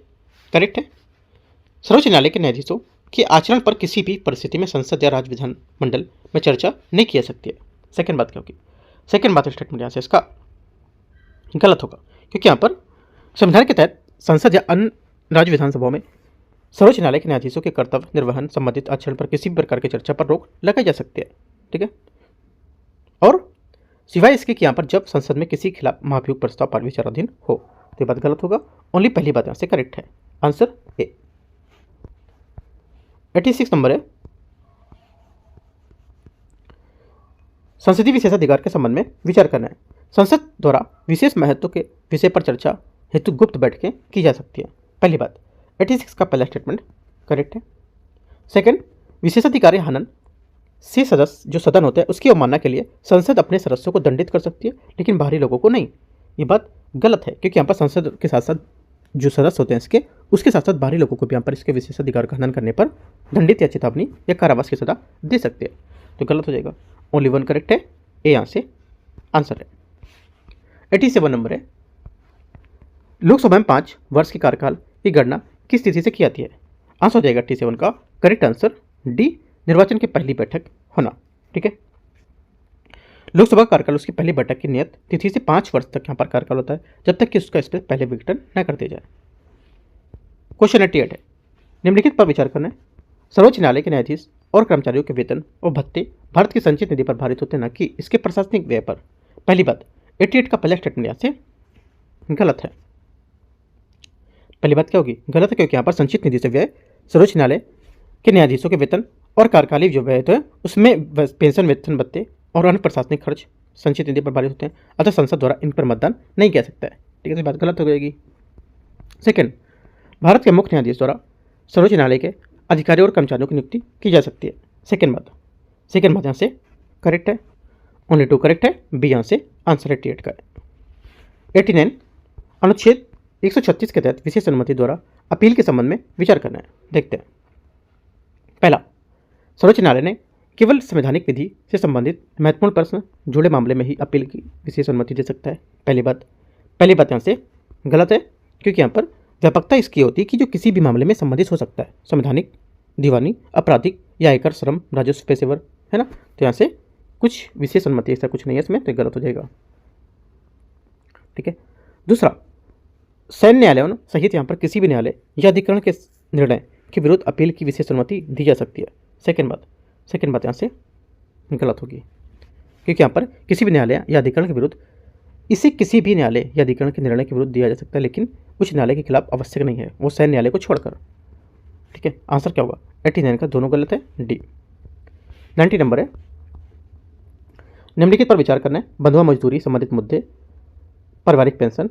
करेक्ट है। सर्वोच्च न्यायालय के न्यायाधीशों के आचरण पर किसी भी परिस्थिति में संसद या राज्य विधानमंडल में चर्चा नहीं की जा सकती है। सेकंड बात क्या होगी, सेकंड बात स्टेटमेंट यहाँ से इसका गलत होगा, क्योंकि यहाँ पर संविधान के तहत संसद या अन्य राज्य विधानसभाओं में सर्वोच्च न्यायालय के न्यायाधीशों के कर्तव्य निर्वहन संबंधित आचरण पर किसी भी प्रकार की चर्चा पर रोक लगाई जा सकती है। ठीक है, और सिवाय इसके कि यहाँ पर जब संसद में किसी के खिलाफ महाभियोग प्रस्ताव पर विचाराधीन हो, तो ये बात गलत होगा। ओनली पहली बात यहाँ से करेक्ट है, आंसर ए। 86 नंबर है, संसदीय विशेषाधिकार के संबंध में विचार करना है। संसद द्वारा विशेष महत्व के विषय पर चर्चा हेतु गुप्त बैठकें की जा सकती हैं। पहली बात, 86 का पहला स्टेटमेंट करेक्ट है। सेकंड, विशेषाधिकार हनन से सदस्य जो सदन होता है उसकी अवमानना के लिए संसद अपने सदस्यों को दंडित कर सकती है, लेकिन बाहरी लोगों को नहीं, ये बात गलत है, क्योंकि यहाँ पर संसद के साथ साथ जो सदस्य होते हैं इसके, उसके साथ साथ बाहरी लोगों को भी यहाँ पर इसके विशेषाधिकार का हनन करने पर दंडित या चेतावनी या कारावास की सजा दे सकते हैं, तो गलत हो जाएगा। ओनली 1 करेक्ट है, ए यहाँ से आंसर है। 87 नंबर है, लोकसभा में 5 वर्ष के कार्यकाल की गणना किस तिथि से की जाती है। आंसर हो जाएगा 87 का करेक्ट आंसर डी, निर्वाचन की पहली बैठक होना। ठीक है, लोकसभा का कार्यकाल उसकी पहली बैठक की नियत तिथि से 5 वर्ष तक यहाँ पर कार्यकाल होता है, जब तक कि उसका इस पर पहले विघटन न कर दिया जाए। क्वेश्चन 88 है, निम्नलिखित पर विचार करना है। सर्वोच्च न्यायालय के न्यायाधीश और कर्मचारियों के वेतन और भत्ते भारत की संचित निधि पर भारित होते हैं, न कि इसके प्रशासनिक व्यय पर। पहली बात, 88 का पहला स्टेटमेंट यहाँ से गलत है। पहली बात क्या होगी, गलत है, क्योंकि यहाँ पर संचित निधि से व्यय सर्वोच्च न्यायालय के न्यायाधीशों के वेतन और कार्यकालीन जो व्यय है उसमें पेंशन, वेतन, भत्ते और अन्य प्रशासनिक खर्च संचित निधि पर भारित होते हैं, अतः संसद द्वारा इन पर मतदान नहीं किया सकता है। ठीक है, बात गलत हो जाएगी। सेकंड, भारत के मुख्य न्यायाधीश द्वारा सर्वोच्च न्यायालय के अधिकारियों और कर्मचारियों की नियुक्ति की जा सकती है। सेकंड बात यहाँ से करेक्ट है। ओनली 2 करेक्ट है, बी यहाँ से आंसर 88 का है। 89, अनुच्छेद 136 के तहत विशेष अनुमति द्वारा अपील के संबंध में विचार करना है। देखते हैं। पहला, सर्वोच्च न्यायालय ने केवल संवैधानिक विधि से संबंधित महत्वपूर्ण प्रश्न जुड़े मामले में ही अपील की विशेष अनुमति दे सकता है। पहली बात यहाँ से गलत है, क्योंकि यहाँ पर व्यापकता इसकी होती है कि जो किसी भी मामले में संबंधित हो सकता है, संवैधानिक, दीवानी, आपराधिक या आयकर, श्रम, राजस्व, पेशेवर, है ना, तो यहाँ से कुछ विशेष अनुमति ऐसा कुछ नहीं है इसमें, तो गलत हो जाएगा। ठीक है, दूसरा, सैन्य न्यायालयों सहित यहाँ पर किसी भी न्यायालय या अधिकरण के निर्णय के विरुद्ध अपील की विशेष अनुमति दी जा सकती है। सेकंड बात यहाँ से गलत होगी, क्योंकि यहाँ पर किसी भी न्यायालय या अधिकरण के विरुद्ध इसे किसी भी न्यायालय या अधिकरण के निर्णय के विरुद्ध दिया जा सकता है, लेकिन उच्च न्यायालय के खिलाफ आवश्यक नहीं है, वो सैन्य न्यायालय को छोड़कर। ठीक है, आंसर क्या होगा, 89 का दोनों गलत है, डी। 90 नंबर है, निम्नलिखित पर विचार करना है। बंधुआ मजदूरी संबंधित मुद्दे, पारिवारिक पेंशन,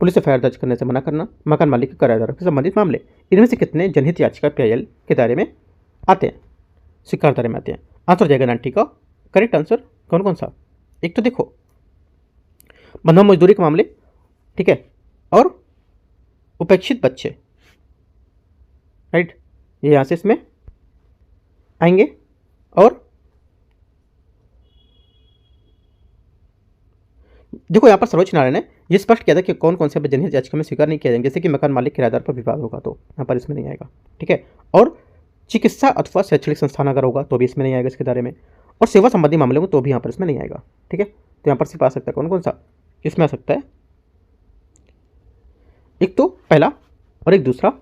पुलिस एफआईआर दर्ज करने से मना करना, मकान मालिक के किराएदारों से संबंधित मामले, इनमें से कितने जनहित याचिका पीआईएल के दायरे में आते हैं, स्वीकार दायरे में आते हैं। आंसर हो जाएगा 90 का करेक्ट आंसर। कौन कौन सा, एक तो देखो बंधुआ मजदूरी के मामले, ठीक है, और उपेक्षित बच्चे, राइट, ये यहाँ से इसमें आएंगे। और देखो यहाँ पर सर्वोच्च न्यायालय ने यह स्पष्ट किया था कि कौन कौन से जनहित याचिका में स्वीकार नहीं किया जाएंगे, जैसे कि मकान मालिक किराएदार पर विवाद होगा तो यहाँ पर इसमें नहीं आएगा, ठीक है, और चिकित्सा अथवा शैक्षणिक संस्थान अगर होगा तो भी इसमें नहीं आएगा इसके दायरे में, और सेवा संबंधी मामले में तो भी यहाँ पर इसमें नहीं आएगा, ठीक है। तो यहाँ पर सिर्फ आ सकता है कौन कौन सा इसमें आ सकता है, एक तो पहला और एक दूसरा,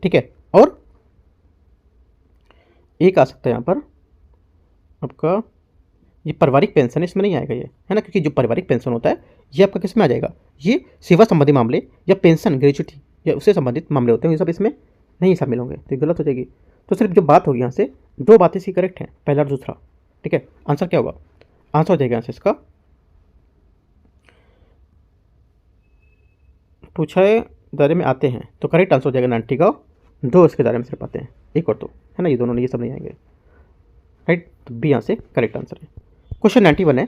ठीक है, और एक आ सकता है यहाँ पर आपका ये पारिवारिक पेंशन, इसमें नहीं आएगा ये, है ना, क्योंकि जो पारिवारिक पेंशन होता है ये आपका किस में आ जाएगा, ये सेवा संबंधी मामले या पेंशन ग्रेजुटी या उससे संबंधित मामले होते हैं, ये सब इसमें नहीं शामिल होंगे, तो ये गलत हो जाएगी। तो सिर्फ जो बात होगी यहाँ से दो बातें सी करेक्ट हैं, पहला और दूसरा, ठीक है। आंसर क्या होगा, आंसर हो जाएगा यहाँ से इसका पूछा है दायरे में आते हैं, तो करेक्ट आंसर हो जाएगा 90 का, दो इसके दायरे में सिर्फ आते हैं, एक और तो, है ना, ये दोनों, ये सब नहीं आएंगे, राइट, तो बी यहाँ से करेक्ट आंसर है। क्वेश्चन 91 है,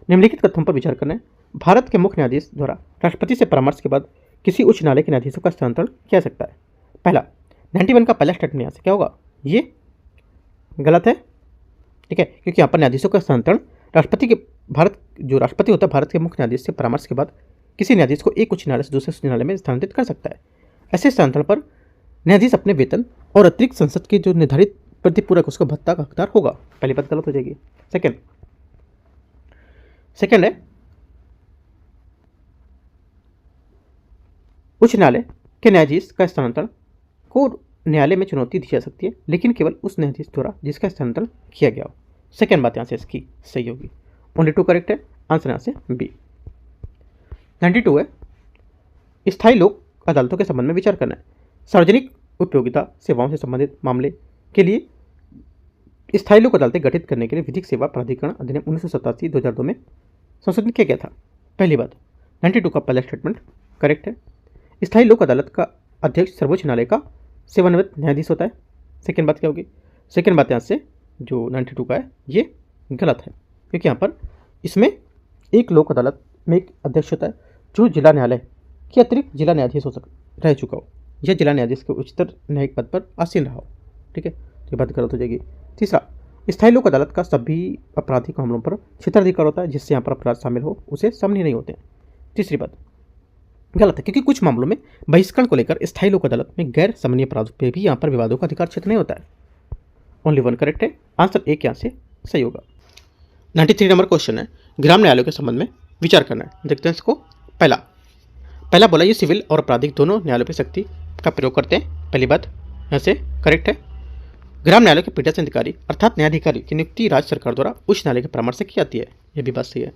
निम्नलिखित कथनों पर विचार करना है, भारत के मुख्य न्यायाधीश द्वारा राष्ट्रपति से परामर्श के बाद किसी उच्च न्यायालय के न्यायाधीशों का स्थानांतरण किया जा सकता है। पहला 91 का पहला स्टेटमेंट यहाँ से क्या होगा, ये गलत है, ठीक है, क्योंकि यहाँ पर न्यायाधीशों का स्थानांतरण राष्ट्रपति के, भारत जो राष्ट्रपति होता है भारत के मुख्य न्यायाधीश से परामर्श के बाद किसी न्यायाधीश को एक उच्च न्यायालय से दूसरे उच्च न्यायालय में स्थानांतरित कर सकता है। ऐसे स्थानांतरण पर न्यायाधीश अपने वेतन और अतिरिक्त संसद के जो निर्धारित प्रतिपूरक उसका भत्ता का हकदार होगा। पहली बात गलत हो जाएगी। सेकंड है, उच्च न्यायालय के न्यायाधीश का स्थानांतरण को न्यायालय में चुनौती दी जा सकती है, लेकिन केवल उस न्यायाधीश द्वारा जिसका स्थानांतरण किया गया हो। सेकंड बात यहाँ से इसकी सही होगी, ओनली 2 करेक्ट है, आंसर यहाँ से बी। 92 है, स्थायी लोक अदालतों के संबंध में विचार करना है। सार्वजनिक उपयोगिता सेवाओं से संबंधित मामले के लिए स्थायी लोक अदालतें गठित करने के लिए विधिक सेवा प्राधिकरण अधिनियम 1987-2002 में संशोधन किया गया था। पहली बात 92 का पहला स्टेटमेंट करेक्ट है। स्थायी लोक अदालत का अध्यक्ष सर्वोच्च न्यायालय का सेवानिवृत्त न्यायाधीश होता है। सेकेंड बात क्या होगी, सेकेंड बात यहाँ से जो 92 का है ये गलत है, क्योंकि यहाँ पर इसमें एक लोक अदालत में एक अध्यक्ष होता है जो जिला न्यायालय के अतिरिक्त जिला न्यायाधीश रह चुका हो या जिला न्यायाधीश के उच्चतर न्यायिक पद पर आसीन रहा हो, ठीक है, तो ये बात गलत हो जाएगी। तीसरा, स्थायी लोक अदालत का सभी आपराधिक मामलों पर क्षेत्राधिकार होता है, जिससे यहाँ पर अपराध शामिल हो उसे समन्वय नहीं होते हैं। तीसरी बात गलत है, क्योंकि कुछ मामलों में बहिष्करण को लेकर स्थायी लोक अदालत में गैर समन्वय अपराध पे भी यहाँ पर विवादों का अधिकार क्षेत्र नहीं होता है। ओनली 1 करेक्ट है, आंसर एक यहाँ से सही होगा। 93 नंबर क्वेश्चन है, ग्राम न्यायालयों के संबंध में विचार करना है। देखते हैं इसको। पहला बोला ये सिविल और आपराधिक दोनों न्यायालयों पर शक्ति का प्रयोग करते हैं। पहली बात यहाँ से करेक्ट है। ग्राम न्यायालय के पीठासीन अधिकारी अर्थात न्यायाधिकारी की नियुक्ति राज्य सरकार द्वारा उच्च न्यायालय के परामर्श से की जाती है, यह भी बात सही है।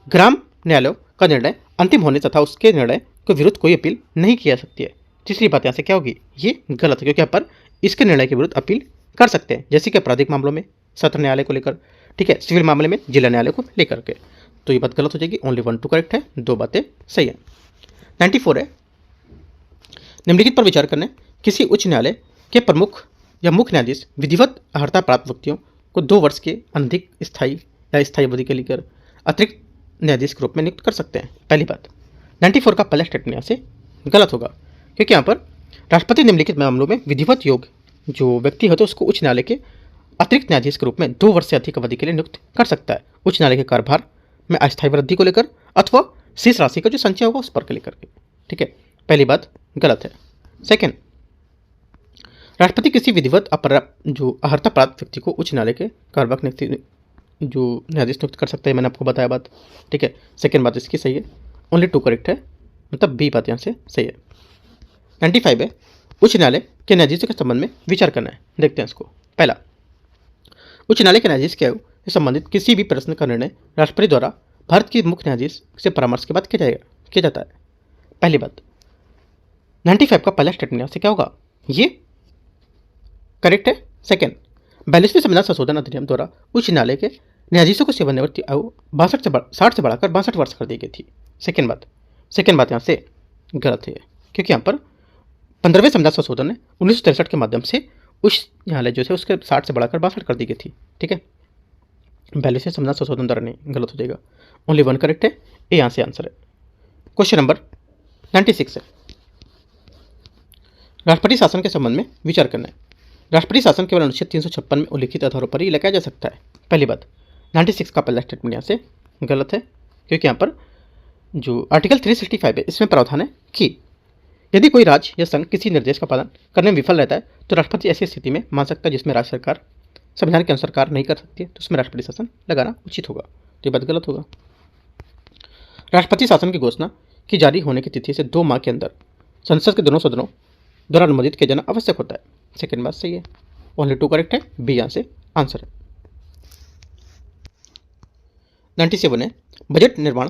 ग्राम न्यायालय का निर्णय अंतिम होने तथा उसके निर्णय के विरुद्ध कोई अपील नहीं की जा सकती है। तीसरी बात यहाँ से क्या होगी, ये गलत है, क्योंकि यहाँ पर इसके निर्णय के विरुद्ध अपील कर सकते हैं, जैसे कि आपराधिक मामलों में सत्र न्यायालय को लेकर, ठीक है, सिविल मामले में जिला न्यायालय को लेकर के, तो ये बात गलत हो जाएगी। ओनली 1 2 करेक्ट है, दो बातें सही है। 94 है, निम्नलिखित पर विचार करने, किसी उच्च न्यायालय के प्रमुख या मुख्य न्यायाधीश विधिवत अर्हता प्राप्त व्यक्तियों को 2 वर्ष के अनधिक स्थायी या स्थायी अवधि के लिए अतिरिक्त न्यायाधीश के रूप में नियुक्त कर सकते हैं। पहली बात 94 का पहला स्टेटमेंट यहाँ से गलत होगा, क्योंकि यहाँ पर राष्ट्रपति निम्नलिखित मामलों में विधिवत योग्य जो व्यक्ति होता है उसको उच्च न्यायालय के अतिरिक्त न्यायाधीश के रूप में 2 वर्ष से अधिक अवधि के लिए नियुक्त कर सकता है, उच्च न्यायालय के कार्यभार में अस्थायी वृद्धि को लेकर अथवा शेष राशि का जो संचय होगा उस पर के लेकर के, ठीक है, पहली बात गलत है। सेकेंड, राष्ट्रपति किसी विधिवत जो अर्हता प्राप्त व्यक्ति को उच्च न्यायालय के कार्यवाहक जो न्यायाधीश नियुक्त कर सकता है, मैंने आपको बताया बात, ठीक है, सेकेंड बात इसकी सही है। ओनली 2 करेक्ट है, मतलब बी बात यहाँ से सही है। 95 है, उच्च न्यायालय के न्यायाधीशों के संबंध में विचार करना है। देखते हैं इसको। पहला, उच्च न्यायालय के न्यायाधीश के आयु से संबंधित किसी भी प्रश्न का निर्णय राष्ट्रपति द्वारा भारत के मुख्य न्यायाधीश से परामर्श के बाद किया जाता है। पहली बात 95 का पहला स्टेटमेंट यहाँ से क्या होगा, ये करेक्ट है। सेकेंड, 42वें संविधान संशोधन अधिनियम द्वारा उच्च न्यायालय के न्यायाधीशों को सेवानिवृत्ति आयु 60 से बढ़ाकर 62 वर्ष कर दी गई थी। सेकेंड बात यहाँ से गलत है, क्योंकि यहाँ पर 15वें संविधान संशोधन ने 1963 के माध्यम से उच्च न्यायालय जो है उसके 60 से बढ़ाकर 62 कर दी गई थी, ठीक है, 42वें संविधान संशोधन द्वारा नहीं, गलत हो जाएगा। ओनली 1 करेक्ट है, ए यहाँ से आंसर है। क्वेश्चन नंबर 96 है, राष्ट्रपति शासन के संबंध में विचार करना है। राष्ट्रपति शासन केवल अनुच्छेद 356 में उल्लिखित आधारों पर ही लगाया जा सकता है। पहली बात, 96 का पहला स्टेटमेंट यहाँ से गलत है, क्योंकि यहाँ पर जो आर्टिकल 365 है इसमें प्रावधान है कि यदि कोई राज्य या संघ किसी निर्देश का पालन करने में विफल रहता है तो राष्ट्रपति ऐसी स्थिति में मान सकता है जिसमें राज्य सरकार संविधान के अनुसार कार्य नहीं कर सकती है, तो उसमें राष्ट्रपति शासन लगाना उचित होगा। तो ये बात गलत होगा। राष्ट्रपति शासन की घोषणा की जारी होने की तिथि से 2 माह के अंदर संसद के दोनों सदनों द्वारा अनुमोदित किया जाना आवश्यक होता है। सेकेंड बात सही है, ओनली 2 करेक्ट है, बी यहाँ से आंसर है। 97 है, बजट निर्माण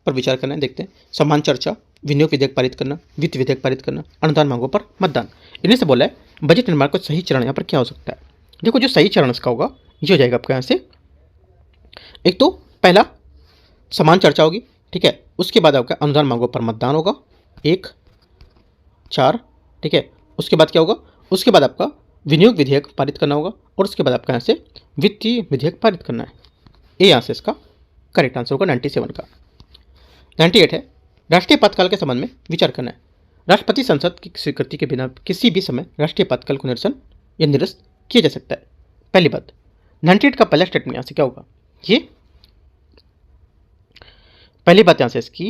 पर विचार करना है। देखते हैं, समान चर्चा, विनियोग विधेयक पारित करना, वित्त विधेयक पारित करना, अनुदान मांगों पर मतदान। इन्हीं से बोला है बजट निर्माण का सही चरण यहाँ पर क्या हो सकता है। देखो, जो सही चरण इसका होगा ये हो जाएगा आपका यहाँ से, एक तो पहला समान चर्चा होगी, ठीक है, उसके बाद आपका अनुदान मांगों पर मतदान होगा 1, 4, ठीक है, उसके बाद क्या होगा, उसके बाद आपका विनियोग विधेयक पारित करना होगा और उसके बाद आपका यहाँ से वित्तीय विधेयक पारित करना है। ये यहाँ से इसका करेक्ट आंसर होगा 97 का। 98 है, राष्ट्रीय आपातकाल के संबंध में विचार करना है। राष्ट्रपति संसद की स्वीकृति के बिना किसी भी समय राष्ट्रीय आपातकाल को निरसन या निरस्त किया जा सकता है। पहली बात, 98 का पहला स्टेटमेंट यहाँ से क्या होगा, ये पहली बात यहाँ से इसकी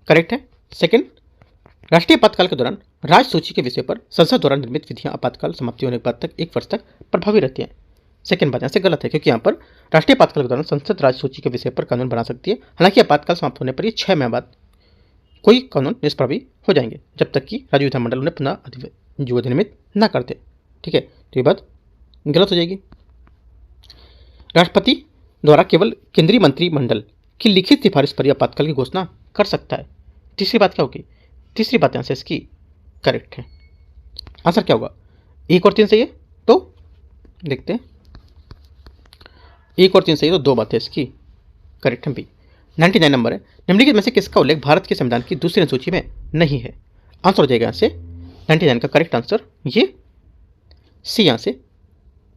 करेक्ट है। सेकंड, राष्ट्रीय आपातकाल के दौरान राज्य सूची के विषय पर संसद द्वारा निर्मित विधियां आपातकाल समाप्ति होने के बाद तक 1 वर्ष तक प्रभावी रहती हैं। सेकंड बात यहाँ से गलत है, क्योंकि यहाँ पर राष्ट्रीय आपातकाल के दौरान संसद राज्य सूची के विषय पर कानून बना सकती है। हालांकि आपातकाल समाप्त होने पर ये 6 माह बाद कोई कानून निष्प्रभावी हो जाएंगे, जब तक कि राज्य विधानमंडल उन्हें पुनः अधिनियमित न करते। ठीक है, तो ये बात गलत हो जाएगी। राष्ट्रपति द्वारा केवल केंद्रीय मंत्रिमंडल की लिखित सिफारिश पर आपातकाल की घोषणा कर सकता है। तीसरी बात क्या होगी, तीसरी बात यहाँ से इसकी करेक्ट है। आंसर क्या होगा, 1 और 3 सही है, तो देखते हैं 1 और 3 सही है, तो 2 बातें इसकी करेक्ट है। बी 99 नंबर है, निम्नलिखित में से किसका उल्लेख भारत के संविधान की दूसरी अनुसूची में नहीं है। आंसर हो जाएगा यहाँ से 99 का करेक्ट आंसर ये सी, यहाँ से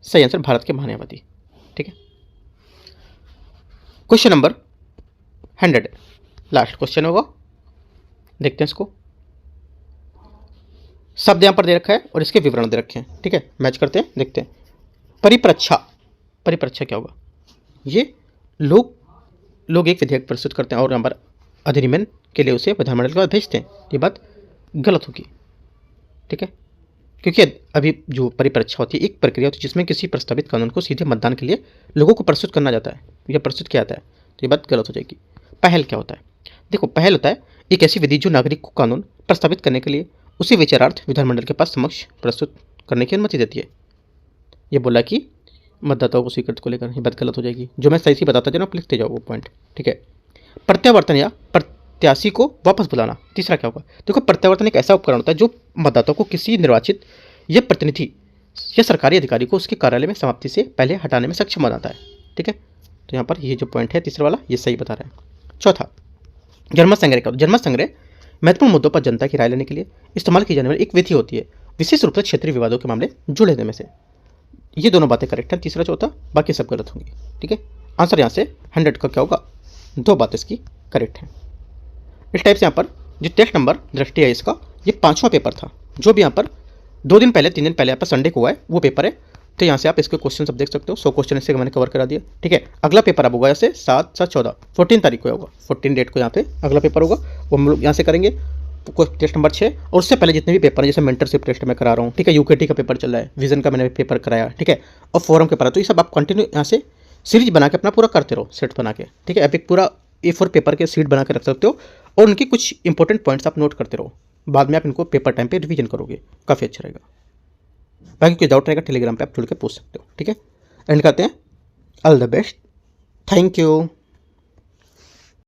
सही आंसर भारत के महान्यायवादी। ठीक है, क्वेश्चन नंबर 100 लास्ट क्वेश्चन होगा, देखते हैं इसको। शब्द यहां पर दे रखा है और इसके विवरण दे रखे हैं। ठीक है, मैच करते हैं, देखते हैं। परिप्रेक्षा, परिप्रेक्षा क्या होगा, ये लोग एक विधेयक प्रस्तुत करते हैं और यहाँ पर अधिनियम के लिए उसे विधानमंडल के पास भेजते हैं। ये बात गलत होगी। ठीक है, क्योंकि अभी जो परिप्रेक्षा होती है एक प्रक्रिया होती है जिसमें किसी प्रस्तावित कानून को सीधे मतदान के लिए लोगों को प्रस्तुत करना जाता है या प्रस्तुत किया जाता है, तो ये बात गलत हो जाएगी। पहल क्या होता है, देखो पहल होता है एक ऐसी विधि जो नागरिक को कानून प्रस्तावित करने के लिए उसी विचारार्थ विधानमंडल के पास समक्ष प्रस्तुत करने की अनुमति देती है। ये बोला कि मतदाताओं को स्वीकृत को लेकर, ये बात गलत हो जाएगी। जो मैं सही बताता जाऊँ आप लिखते जाओ वो पॉइंट। ठीक है, प्रत्यावर्तन या प्रत्याशी को वापस बुलाना, तीसरा क्या होगा, देखो प्रत्यावर्तन एक ऐसा उपकरण होता है जो मतदाताओं को किसी निर्वाचित या प्रतिनिधि या सरकारी अधिकारी को उसके कार्यालय में समाप्ति से पहले हटाने में सक्षम बनाता है। ठीक है, तो यहाँ पर ये जो पॉइंट है तीसरा वाला ये सही बता रहा है। चौथा, जनमत संग्रह का, जनमत संग्रह महत्वपूर्ण मुद्दों पर जनता की राय लेने के लिए इस्तेमाल की जाने वाली एक विधि होती है, विशेष रूप से क्षेत्रीय विवादों के मामले जुड़े होने में से। ये दोनों बातें करेक्ट हैं, तीसरा चौथा बाकी सब गलत होंगी। ठीक है, आंसर यहाँ से 100 का क्या होगा, 2 बातें इसकी करेक्ट हैं। इस टाइप से यहाँ पर जो टेस्ट नंबर दृष्टि है इसका ये 5वां पेपर था, जो भी यहाँ पर 2 दिन पहले 3 दिन पहले यहाँ पर संडे को हुआ है वो पेपर है। तो यहाँ से आप इसके क्वेश्चन सब देख सकते हो, 100 क्वेश्चन इससे मैंने कवर करा दिया। ठीक है, अगला पेपर अब होगा यहाँ से 7 से 14 14 तारीख को होगा, 14 डेट को यहाँ पे अगला पेपर होगा, वो हम लोग यहाँ से करेंगे टेस्ट नंबर 6। और उससे पहले जितने भी पेपर हैं, जैसे मेंटरशिप टेस्ट मैं करा रहा हूँ, ठीक है, यूकेटी का पेपर चल रहा है, विजन का मैंने पेपर कराया, ठीक है, और फोरम के पेपर, तो ये सब आप कंटिन्यू यहाँ से सीरीज बना के अपना पूरा करते रहो, सेट बना के। ठीक है, आप एक पूरा A4 पेपर के सीट बना के रख सकते हो और उनकी कुछ इंपॉर्टेंट पॉइंट्स आप नोट करते रहो, बाद में आप इनको पेपर टाइम पे रिवीजन करोगे, काफ़ी अच्छा रहेगा। बाकी कोई डाउट रहेगा टेलीग्राम पे आप जुड़ के पूछ सकते हो। ठीक है, एंड करते हैं, all the best, thank you.